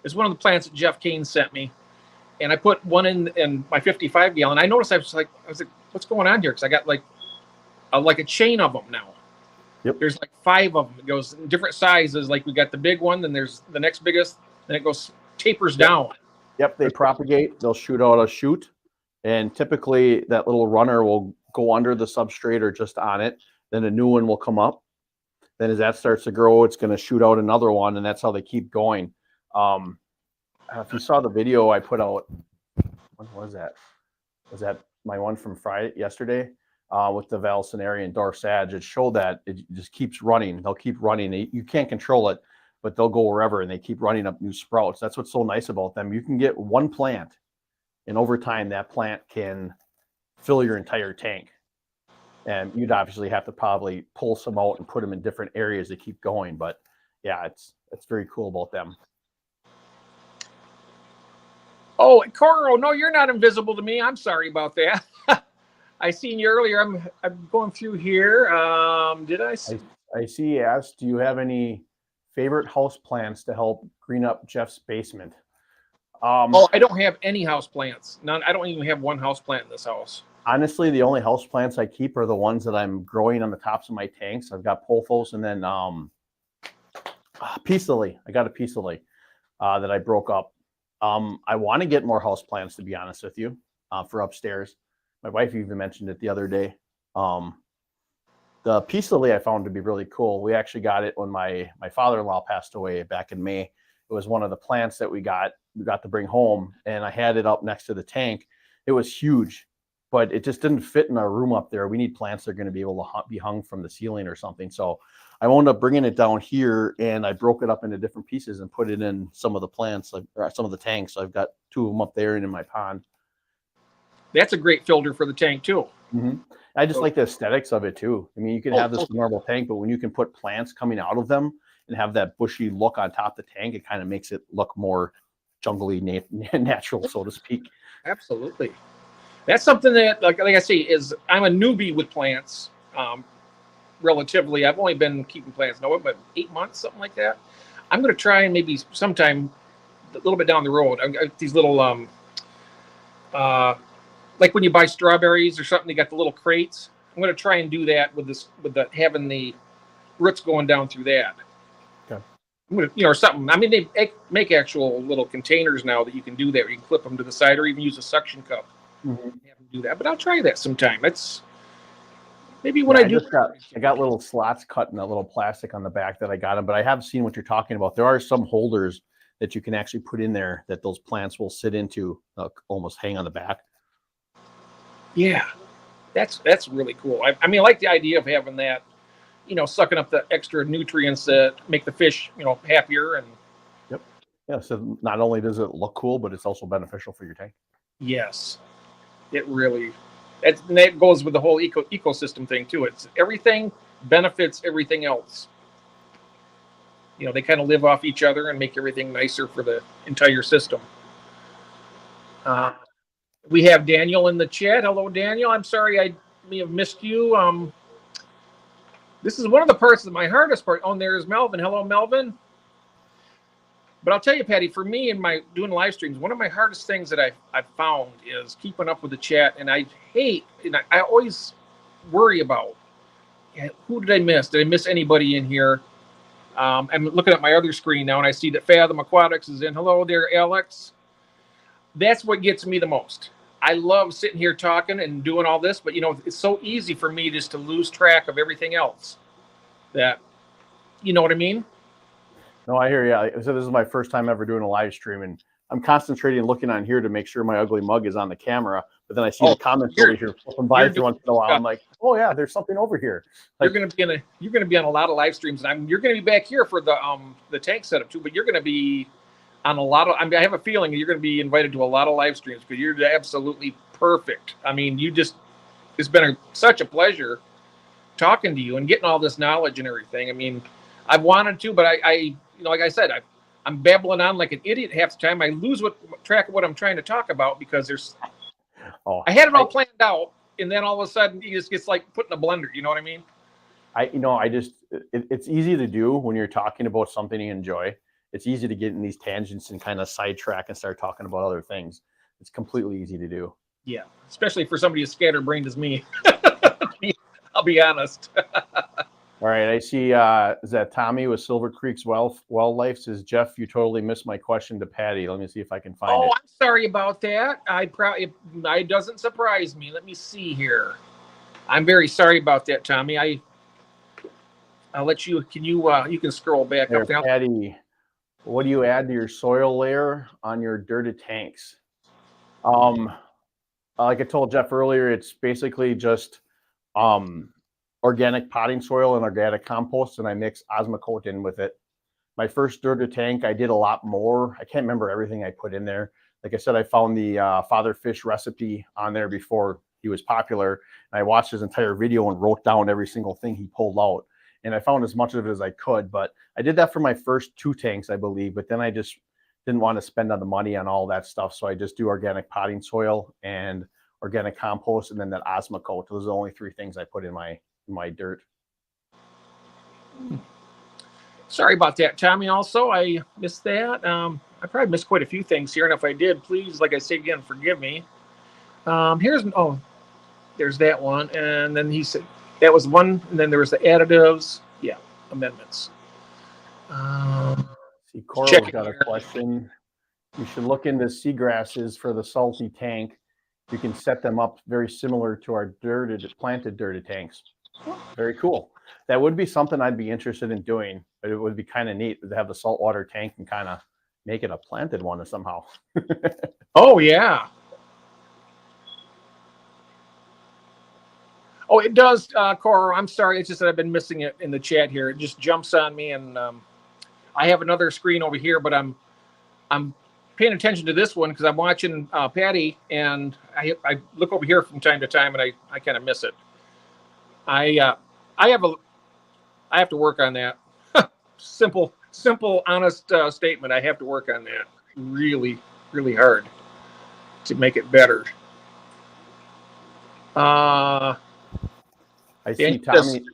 It's one of the plants that Jeff Kane sent me, and I put one in my 55 gallon. I noticed I was like, what's going on here? Because I got like a chain of them now. Yep. There's like 5 of them. It goes in different sizes. Like we got the big one, then there's the next biggest, then it goes tapers down. Yep, they propagate. They'll shoot out a shoot, and typically that little runner will go under the substrate or just on it. Then a new one will come up. Then as that starts to grow, it's going to shoot out another one, and that's how they keep going. If you saw the video I put out, when was that? Was that my one from yesterday? With the Vallisneria and Dorsage, it showed that it just keeps running. They'll keep running. You can't control it, but they'll go wherever, and they keep running up new sprouts. That's what's so nice about them. You can get one plant, and over time, that plant can fill your entire tank. And you'd obviously have to probably pull some out and put them in different areas to keep going. But yeah, it's very cool about them. Oh, Coro, no, you're not invisible to me. I'm sorry about that. I seen you earlier. I'm going through here. Did I see? I see. Asked, do you have any Favorite house plants to help green up Jeff's basement. Oh, I don't have any house plants. None. I don't even have one house plant in this house. Honestly, the only house plants I keep are the ones that I'm growing on the tops of my tanks. I've got pothos and then peace lily. I got a peace lily that I broke up. I want to get more house plants, to be honest with you, for upstairs. My wife even mentioned it the other day. The peace lily I found to be really cool. We actually got it when my father-in-law passed away back in May. It was one of the plants that we got to bring home, and I had it up next to the tank. It was huge, but it just didn't fit in our room up there. We need plants that are going to be able to be hung from the ceiling or something. So I wound up bringing it down here, and I broke it up into different pieces and put it in some of the plants, like some of the tanks. So I've got 2 of them up there and in my pond. That's a great filter for the tank too. Mm-hmm. I just like the aesthetics of it too. I mean, you can have this normal tank, but when you can put plants coming out of them and have that bushy look on top of the tank, it kind of makes it look more jungly, natural, so to speak. Absolutely. That's something that, like I say, is I'm a newbie with plants. Relatively, I've only been keeping plants now, but 8 months, something like that. I'm going to try and maybe sometime a little bit down the road. I've got these little like when you buy strawberries or something, you got the little crates. I'm going to try and do that with having the roots going down through that. Okay. I'm going to, or something. I mean, they make actual little containers now that you can do that. Where you can clip them to the side, or even use a suction cup. Mm-hmm. Have them do that, but I'll try that sometime. That's maybe when I do. I got little slots cut in that little plastic on the back that I got them, but I have seen what you're talking about. There are some holders that you can actually put in there that those plants will sit into, almost hang on the back. Yeah, that's really cool. I mean, I like the idea of having that, sucking up the extra nutrients that make the fish, happier. And yep, yeah. So not only does it look cool, but it's also beneficial for your tank. Yes, it really. And that goes with the whole ecosystem thing too. It's everything benefits everything else. They kind of live off each other and make everything nicer for the entire system. We have Daniel in the chat. Hello, Daniel. I'm sorry I may have missed you. This is one of the parts of my hardest part. Oh, there's Melvin. Hello, Melvin. But I'll tell you, Patty, for me in my doing live streams, one of my hardest things that I've found is keeping up with the chat. And I always worry about, who did I miss? Did I miss anybody in here? I'm looking at my other screen now, and I see that Fathom Aquatics is in. Hello there, Alex. That's what gets me the most. I love sitting here talking and doing all this, but it's so easy for me just to lose track of everything else. That, you know what I mean? No, I hear you. So this is my first time ever doing a live stream, and I'm concentrating looking on here to make sure my ugly mug is on the camera. But then I see the comments over here flipping by every once in a while. I'm like, oh yeah, there's something over here. Like, you're gonna be on a lot of live streams, and you're gonna be back here for the tank setup too. But you're gonna be on a lot of. I have a feeling you're gonna be invited to a lot of live streams because you're absolutely perfect. I mean, it's been such a pleasure talking to you and getting all this knowledge and everything. I mean, I've wanted to, but I like I said, I'm babbling on like an idiot half the time. I lose track of what I'm trying to talk about because I had it all planned out, and then all of a sudden it just gets like put in a blender. You know what I mean? It's easy to do when you're talking about something you enjoy. It's easy to get in these tangents and kind of sidetrack and start talking about other things. It's completely easy to do. Yeah, especially for somebody as scatterbrained as me. I'll be honest. All right, I see is that Tommy with Silver Creek's Wildlife says, Jeff, you totally missed my question to Patty. Let me see if I can find it. Oh, I'm sorry about that. It doesn't surprise me. Let me see here. I'm very sorry about that, Tommy. I'll let you. Can you can scroll back there, up there, Patty? What do you add to your soil layer on your dirted tanks? Like I told Jeff earlier, it's basically just organic potting soil and organic compost, and I mix Osmocote in with it. My first dirted tank, I did a lot more. I can't remember everything I put in there. Like I said, I found the Father Fish recipe on there before he was popular. And I watched his entire video and wrote down every single thing he pulled out. And I found as much of it as I could. But I did that for my first 2 tanks, I believe. But then I just didn't want to spend on the money on all that stuff. So I just do organic potting soil and organic compost, and then that Osmocote. Those are the only 3 things I put in my dirt. Sorry about that, Tommy. Also, I missed that. I probably missed quite a few things here, and if I did, please, like I say again, forgive me. There's that one, and then he said that was one, and then there was the additives. Yeah, amendments. See, Coral's Checking got a here. question. You should look into seagrasses for the salty tank. You can set them up very similar to our planted dirted tanks. Very cool. That would be something I'd be interested in doing, but it would be kind of neat to have the saltwater tank and kind of make it a planted one somehow. Oh, yeah. Oh, it does, Cora. I'm sorry. It's just that I've been missing it in the chat here. It just jumps on me, and I have another screen over here, but I'm paying attention to this one because I'm watching Patty, and I look over here from time to time, and I kind of miss it. I have to work on that. simple, honest statement. I have to work on that really, really hard to make it better. I see Tommy.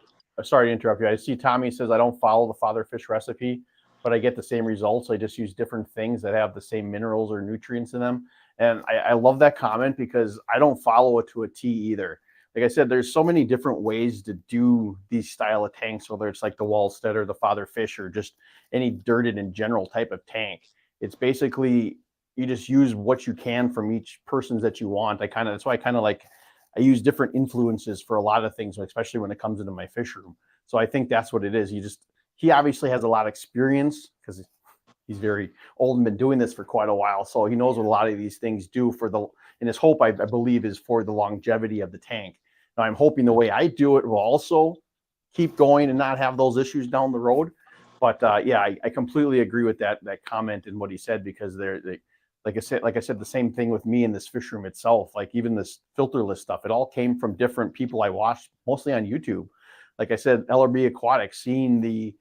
Sorry to interrupt you. I see Tommy says I don't follow the father fish recipe, but I get the same results. I just use different things that have the same minerals or nutrients in them. And I love that comment because I don't follow it to a T either. Like I said, there's so many different ways to do these style of tanks, whether it's like the Wallstead or the father fish or just any dirted in general type of tank. It's basically you just use what you can from each person's that you want. That's why I use different influences for a lot of things, especially when it comes into my fish room. So I think that's what it is. He obviously has a lot of experience because he's very old and been doing this for quite a while. So he knows what a lot of these things do and his hope, I believe, is for the longevity of the tank. Now I'm hoping the way I do it will also keep going and not have those issues down the road. But yeah, I completely agree with that comment and what he said, because like I said, the same thing with me in this fish room itself. Like even this filterless stuff, it all came from different people I watched, mostly on YouTube. Like I said, LRB Aquatics, seeing the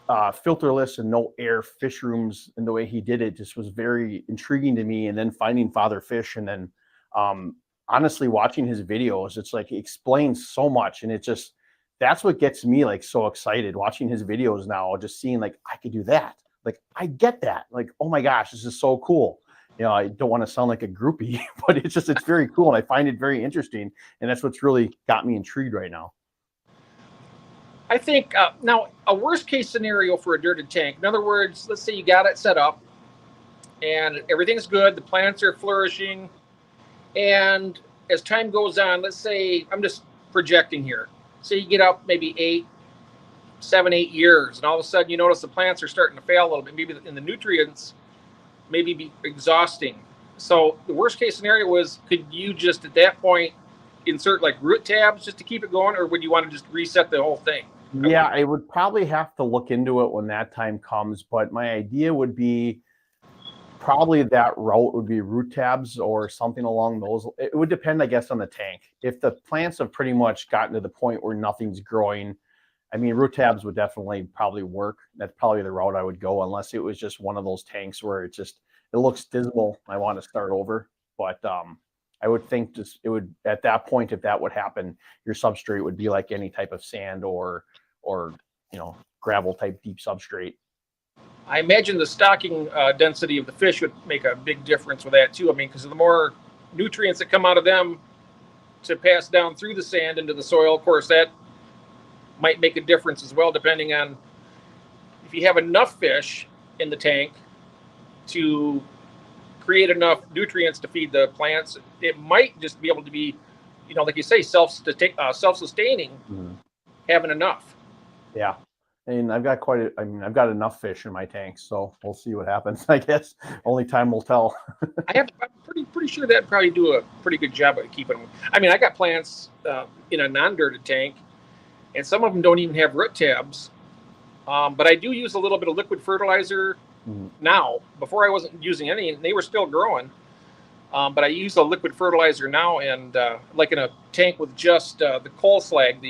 filterless and no air fish rooms and the way he did it just was very intriguing to me. And then finding Father Fish, and then honestly watching his videos, it's like he explains so much, and that's what gets me like so excited watching his videos now, just seeing like I could do that. Like I get that. Like, oh my gosh, this is so cool. You know, I don't want to sound like a groupie, but it's very cool, and I find it very interesting, and that's what's really got me intrigued right now. I think now a worst case scenario for a dirted tank. In other words, let's say you got it set up and everything's good, the plants are flourishing, and as time goes on, let's say I'm just projecting here. Say you get up maybe 7, 8 years, and all of a sudden you notice the plants are starting to fail a little bit. Maybe in the nutrients maybe be exhausting. So the worst case scenario is, could you just at that point insert like root tabs just to keep it going, or would you want to just reset the whole thing? Yeah, I would probably have to look into it when that time comes, but my idea would be probably that route would be root tabs or something along those. It would depend, I guess, on the tank. If the plants have pretty much gotten to the point where nothing's growing, I mean, root tabs would definitely probably work. That's probably the route I would go, unless it was just one of those tanks where it looks dismal. I want to start over. But I would think it would, at that point, if that would happen, your substrate would be like any type of sand or gravel type deep substrate. I imagine the stocking density of the fish would make a big difference with that too. I mean, because the more nutrients that come out of them to pass down through the sand into the soil, of course, that might make a difference as well, depending on if you have enough fish in the tank to create enough nutrients to feed the plants. It might just be able to be, like you say, self-sustaining, having enough. Yeah. And I've got enough fish in my tanks, so we'll see what happens. I guess only time will tell. I'm pretty sure that'd probably do a pretty good job of keeping them. I mean, I got plants in a non-dirted tank, and some of them don't even have root tabs. But I do use a little bit of liquid fertilizer now. Before I wasn't using any, and they were still growing. But I use a liquid fertilizer now, and like in a tank with just the coal slag,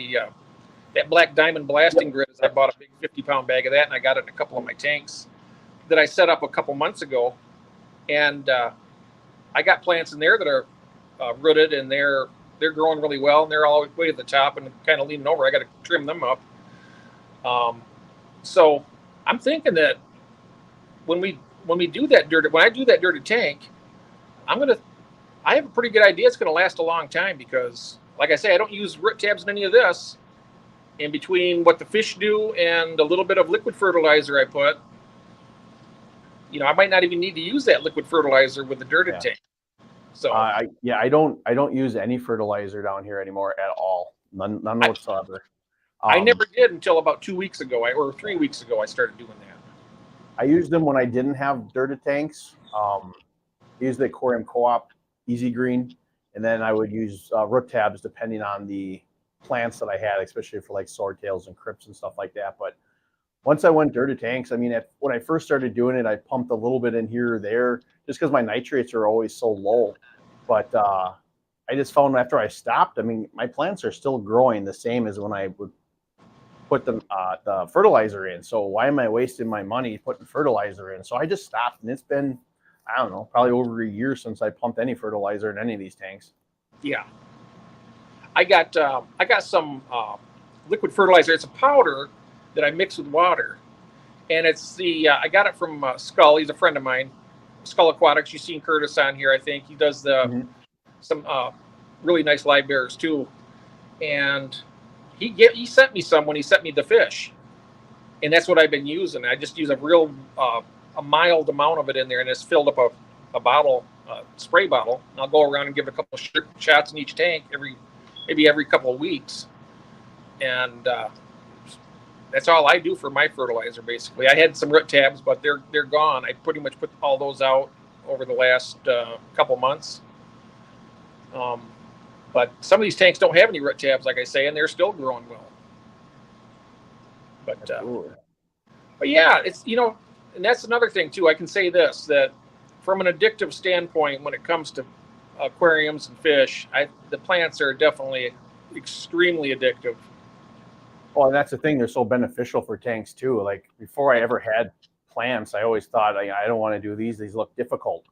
that black diamond blasting grid. I bought a big 50-pound bag of that, and I got it in a couple of my tanks that I set up a couple months ago. And I got plants in there that are rooted, and they're growing really well, and they're all the way to the top and kind of leaning over. I got to trim them up. So I'm thinking that when we do that when I do that dirty tank, I have a pretty good idea it's gonna last a long time because, like I say, I don't use root tabs in any of this. In between what the fish do and a little bit of liquid fertilizer I put, I might not even need to use that liquid fertilizer with the dirted tank. So I don't use any fertilizer down here anymore at all. None whatsoever. I never did until about 2 weeks ago, or 3 weeks ago. I started doing that. I used them when I didn't have dirted tanks. I used the Aquarium Co-op Easy Green, and then I would use root tabs depending on the plants that I had, especially for like swordtails and crypts and stuff like that. But once I went dirty tanks, I mean, when I first started doing it, I pumped a little bit in here or there just because my nitrates are always so low. But I just found after I stopped, I mean, my plants are still growing the same as when I would put the fertilizer in. So why am I wasting my money putting fertilizer in? So I just stopped, and it's been, I don't know, probably over a year since I pumped any fertilizer in any of these tanks. Yeah, I got some liquid fertilizer. It's a powder that I mix with water, and it's I got it from Skull. He's a friend of mine, Skull Aquatics. You've seen Curtis on here, I think. He does some really nice live bears too, and he sent me some when he sent me the fish, and that's what I've been using. I just use a real a mild amount of it in there, and it's filled up a bottle, spray bottle. And I'll go around and give a couple shots in each tank maybe every couple of weeks, and that's all I do for my fertilizer. Basically, I had some root tabs, but they're gone. I pretty much put all those out over the last couple months. But some of these tanks don't have any root tabs, like I say, and they're still growing well. But yeah, it's and that's another thing too. I can say this, that from an addictive standpoint, when it comes to aquariums and fish, the plants are definitely extremely addictive. Oh, and that's the thing. They're so beneficial for tanks too. Like before I ever had plants, I always thought, I don't want to do these. These look difficult.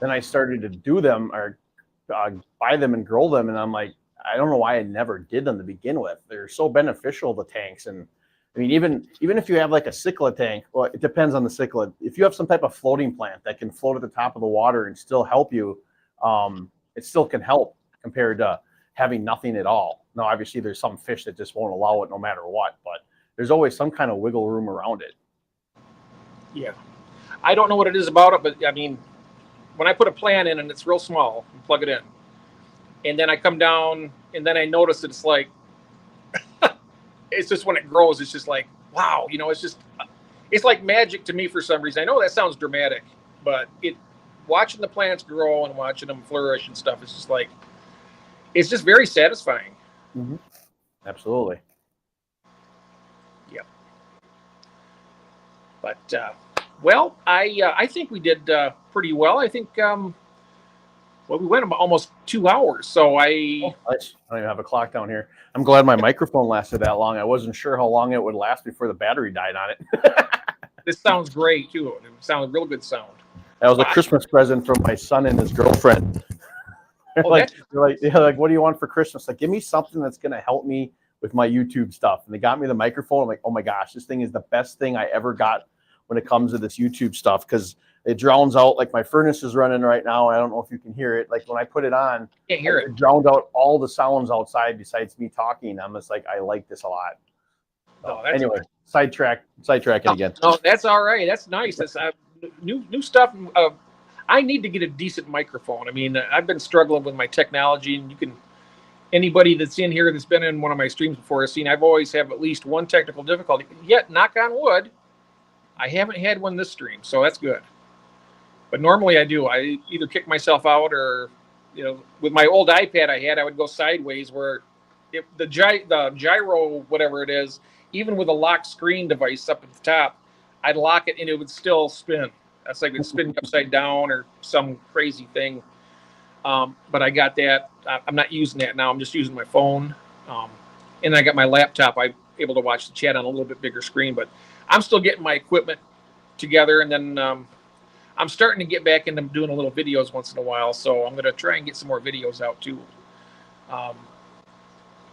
Then I started to do them or buy them and grow them. And I'm like, I don't know why I never did them to begin with. They're so beneficial, the tanks. And I mean, even if you have like a cichlid tank, well, it depends on the cichlid. If you have some type of floating plant that can float at the top of the water and still help you, it still can help compared to having nothing at all. Now, obviously, there's some fish that just won't allow it no matter what, but there's always some kind of wiggle room around it. Yeah. I don't know what it is about it, but I mean, when I put a plant in and it's real small and plug it in, and then I come down and then I notice that it's like, it's just when it grows, it's just like, wow, it's like magic to me for some reason. I know that sounds dramatic, but watching the plants grow and watching them flourish and stuff, it's just very satisfying. Mm-hmm. Absolutely. Yeah. But well, I think we did pretty well. I think we went almost 2 hours. So I don't even have a clock down here. I'm glad my microphone lasted that long. I wasn't sure how long it would last before the battery died on it. This sounds great too. It sounds real good sound. That was a Christmas present from my son and his girlfriend. They're like, what do you want for Christmas? Like, give me something that's going to help me with my YouTube stuff. And they got me the microphone. I'm like, oh my gosh, this thing is the best thing I ever got when it comes to this YouTube stuff, because it drowns out, like my furnace is running right now. I don't know if you can hear it. Like when I put it on, can't hear it drowned out all the sounds outside besides me talking. I'm just like, I like this a lot. So, anyway, sidetracking again. No, that's all right. That's nice. That's new stuff. I need to get a decent microphone. I mean, I've been struggling with my technology, and anybody that's in here that's been in one of my streams before has seen I've always have at least one technical difficulty. Yet, knock on wood, I haven't had one this stream, so that's good. But normally I do. I either kick myself out or, with my old iPad I would go sideways where the gyro, whatever it is, even with a locked screen device up at the top, I'd lock it and it would still spin. That's like it's spinning upside down or some crazy thing. But I got that. I'm not using that now. I'm just using my phone. And I got my laptop. I'm able to watch the chat on a little bit bigger screen. But I'm still getting my equipment together. And then I'm starting to get back into doing a little videos once in a while. So I'm going to try and get some more videos out too.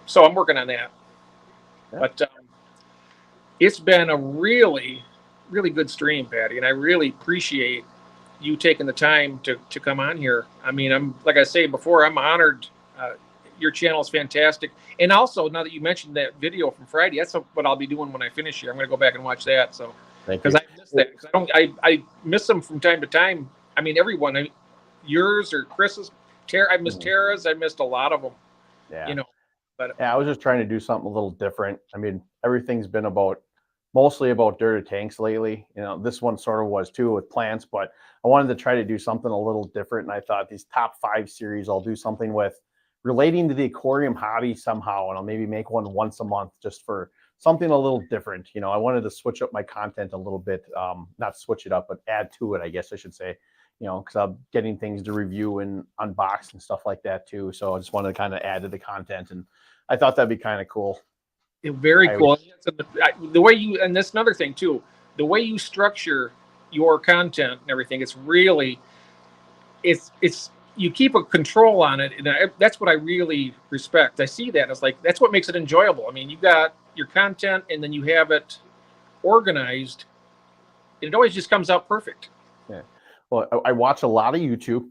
So I'm working on that. Yeah. But it's been a really, really good stream, Patty, and I really appreciate you taking the time to come on here. I mean, I'm like I say before, I'm honored. Uh, your channel is fantastic, and also now that you mentioned that video from Friday, that's what I'll be doing when I finish here. I'm going to go back and watch that. So Thank because you. I missed that, because I miss them from time to time. I mean, everyone, yours or Chris's, I missed Tara's. I missed a lot of them. Yeah. You know, but Yeah, I was just trying to do something a little different. I mean, everything's been mostly about dirty tanks lately. You know, this one sort of was too with plants, but I wanted to try to do something a little different. And I thought these top 5 series, I'll do something with relating to the aquarium hobby somehow. And I'll maybe make one once a month just for something a little different. You know, I wanted to switch up my content a little bit, not switch it up, but add to it, I guess I should say, you know, because I'm getting things to review and unbox and stuff like that too. So I just wanted to kind of add to the content, and I thought that'd be kind of cool. very cool. The way you, and that's another thing too, the way you structure your content and everything, it's you keep a control on it, and that's what I really respect. I see that. It's like that's what makes it enjoyable. I mean, you got your content, and then you have it organized, and it always just comes out perfect. Yeah. Well, I watch a lot of YouTube.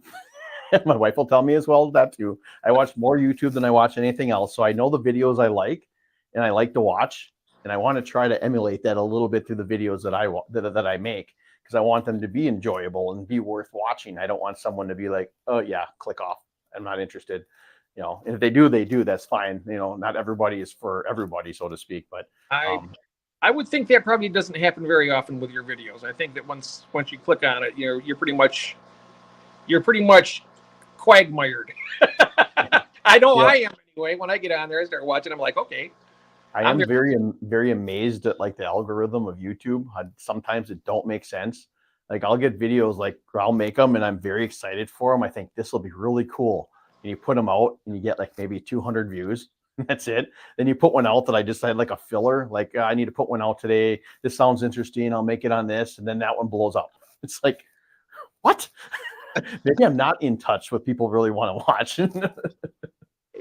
My wife will tell me as well that too. I watch more YouTube than I watch anything else. So I know the videos I like and I like to watch. And I want to try to emulate that a little bit through the videos that I make, because I want them to be enjoyable and be worth watching. I don't want someone to be like, oh yeah, click off. I'm not interested. You know, and if they do, that's fine. You know, not everybody is for everybody, so to speak. But I would think that probably doesn't happen very often with your videos. I think that once you click on it, you're pretty much quagmired. I know I am anyway. When I get on there, I start watching. I'm like, okay. I am very amazed at like the algorithm of YouTube. Sometimes it don't make sense. Like I'll get videos, like I'll make them and I'm very excited for them. I think this will be really cool. And you put them out and you get like maybe 200 views. That's it. Then you put one out that I just had like a filler. Like I need to put one out today. This sounds interesting. I'll make it on this. And then that one blows up. It's like, what? Maybe I'm not in touch with people really want to watch.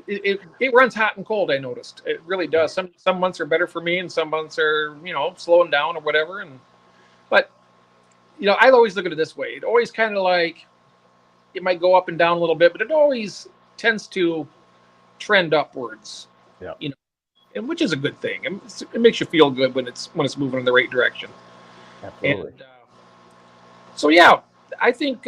It runs hot and cold. I noticed it really does. Some months are better for me, and some months are slowing down or whatever. But I always look at it this way. It always kind of like it might go up and down a little bit, but it always tends to trend upwards. Yeah. And which is a good thing. It makes you feel good when it's moving in the right direction. Absolutely. And, so yeah. I think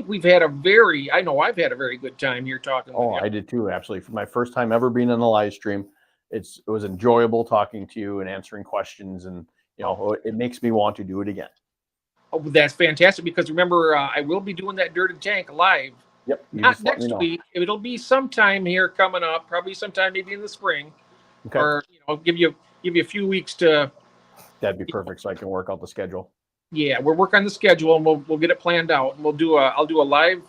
we've had I know I've had a very good time here talking. Oh, I did too. Absolutely. For my first time ever being on a live stream, it was enjoyable talking to you and answering questions, and it makes me want to do it again. Oh, that's fantastic, because remember, I will be doing that Dirted Tank live. Yep. Not next week. It'll be sometime here coming up, probably sometime maybe in the spring. Okay. Or give you a few weeks to. That'd be perfect, so I can work out the schedule. Yeah, we'll work on the schedule, and we'll get it planned out. And I'll do a live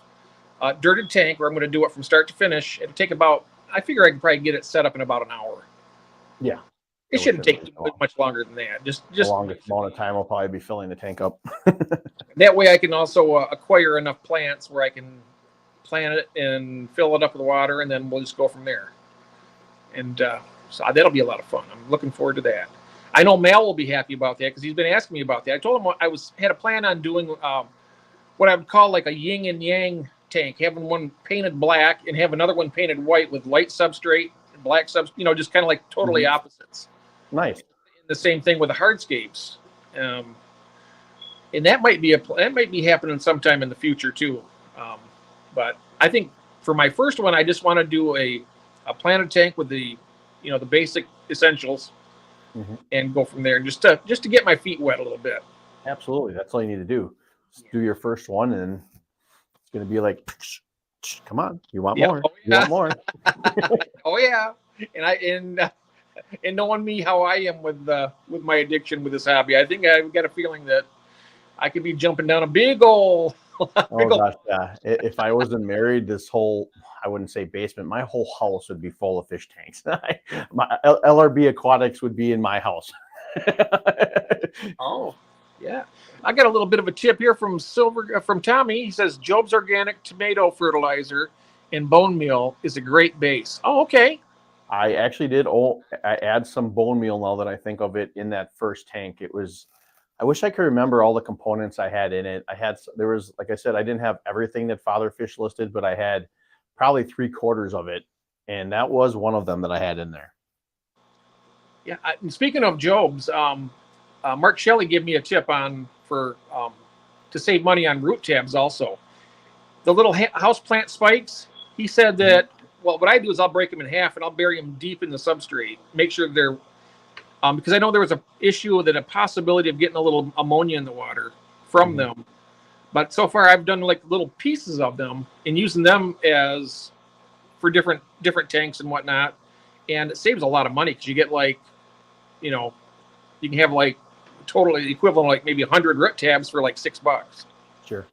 Dirted Tank, where I'm going to do it from start to finish. It'll take I figure I can probably get it set up in about an hour. Yeah. It shouldn't take much longer than that. Just the longest amount of time I'll probably be filling the tank up. That way I can also acquire enough plants where I can plant it and fill it up with water, and then we'll just go from there. And so that'll be a lot of fun. I'm looking forward to that. I know Mal will be happy about that, because he's been asking me about that. I told him I had a plan on doing what I would call like a yin and yang tank, having one painted black and have another one painted white with light substrate and black substrate, just kind of like totally opposites. Nice. And the same thing with the hardscapes. And that might be happening sometime in the future too. But I think for my first one, I just want to do a planted tank with the basic essentials. Mm-hmm. And go from there, just to get my feet wet a little bit. Absolutely, that's all you need to do. Just do your first one, and it's going to be like, come on, you want more? Oh, yeah. You want more? Oh yeah, and knowing me how I am with my addiction with this hobby, I think I've got a feeling that I could be jumping down a big old. Gosh, yeah. If I wasn't married, I wouldn't say basement, my whole house would be full of fish tanks. My LRB Aquatics would be in my house. Oh, yeah. I got a little bit of a tip here from Tommy. He says Job's organic tomato fertilizer and bone meal is a great base. Oh, okay. I actually did. Oh, I add some bone meal now that I think of it in that first tank. It was, I wish I could remember all the components I had in it. There was, like I said, I didn't have everything that Father Fish listed, but I had probably 3/4 of it. And that was one of them that I had in there. Yeah. And speaking of Jobs, Mark Shelley gave me a tip to save money on root tabs also. The little house plant spikes, he said that, well, what I do is I'll break them in half and I'll bury them deep in the substrate, make sure they're, because I know there was a issue that a possibility of getting a little ammonia in the water from them. But so far I've done like little pieces of them and using them as for different tanks and whatnot. And it saves a lot of money because you get like, you can have like totally equivalent, like maybe 100 root tabs for like $6. Sure.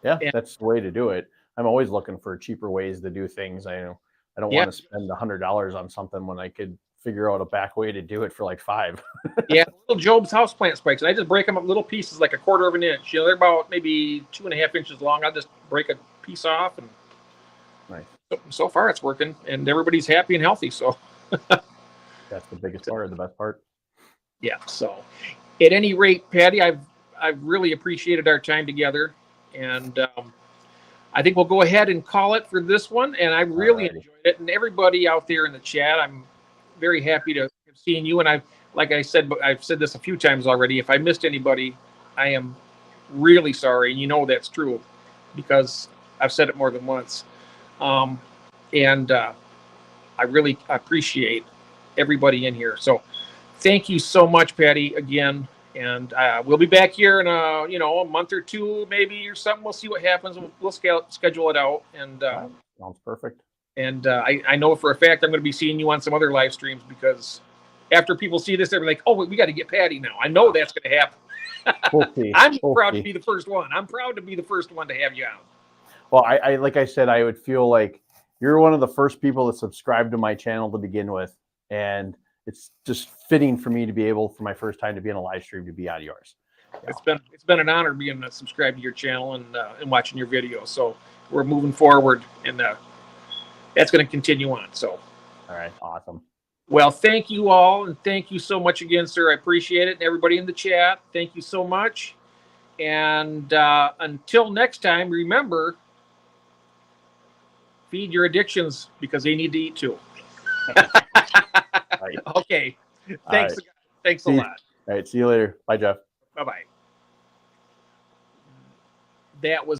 Yeah, And, that's the way to do it. I'm always looking for cheaper ways to do things. I don't want to spend $100 on something when I could figure out a back way to do it for like $5. Yeah, little Job's houseplant spikes. And I just break them up little pieces, like 1/4 of an inch. They're about maybe 2.5 inches long. I'll just break a piece off, and Nice. so far it's working, and everybody's happy and healthy. So That's the biggest part, the best part. yeah. So at any rate, Patty, I've really appreciated our time together, and I think we'll go ahead and call it for this one. And I really enjoyed it, and everybody out there in the chat, I'm very happy to have seen you. And like I said, I've said this a few times already. If I missed anybody, I am really sorry. And you know that's true because I've said it more than once. And I really appreciate everybody in here. So thank you so much, Patty, again. And we'll be back here in a month or two, maybe, or something. We'll see what happens. We'll schedule it out. And sounds perfect. And I know for a fact I'm going to be seeing you on some other live streams because after people see this, they're like, "Oh, we got to get Patty now." I know that's going to happen. I'm proud to be the first one. I'm proud to be the first one to have you out. Well, I like I said, I would feel like you're one of the first people that subscribed to my channel to begin with, and it's just fitting for me to be able, for my first time to be in a live stream, to be on yours. It's been an honor being subscribed to your channel and watching your videos. So we're moving forward, and that's going to continue on. So, all right, awesome. Well, thank you all, and thank you so much again, sir. I appreciate it. And everybody in the chat, thank you so much. And until next time, remember, feed your addictions because they need to eat too. Right. Okay. Thanks. Right. Thanks a lot. All right. See you later. Bye, Jeff. Bye-bye. That was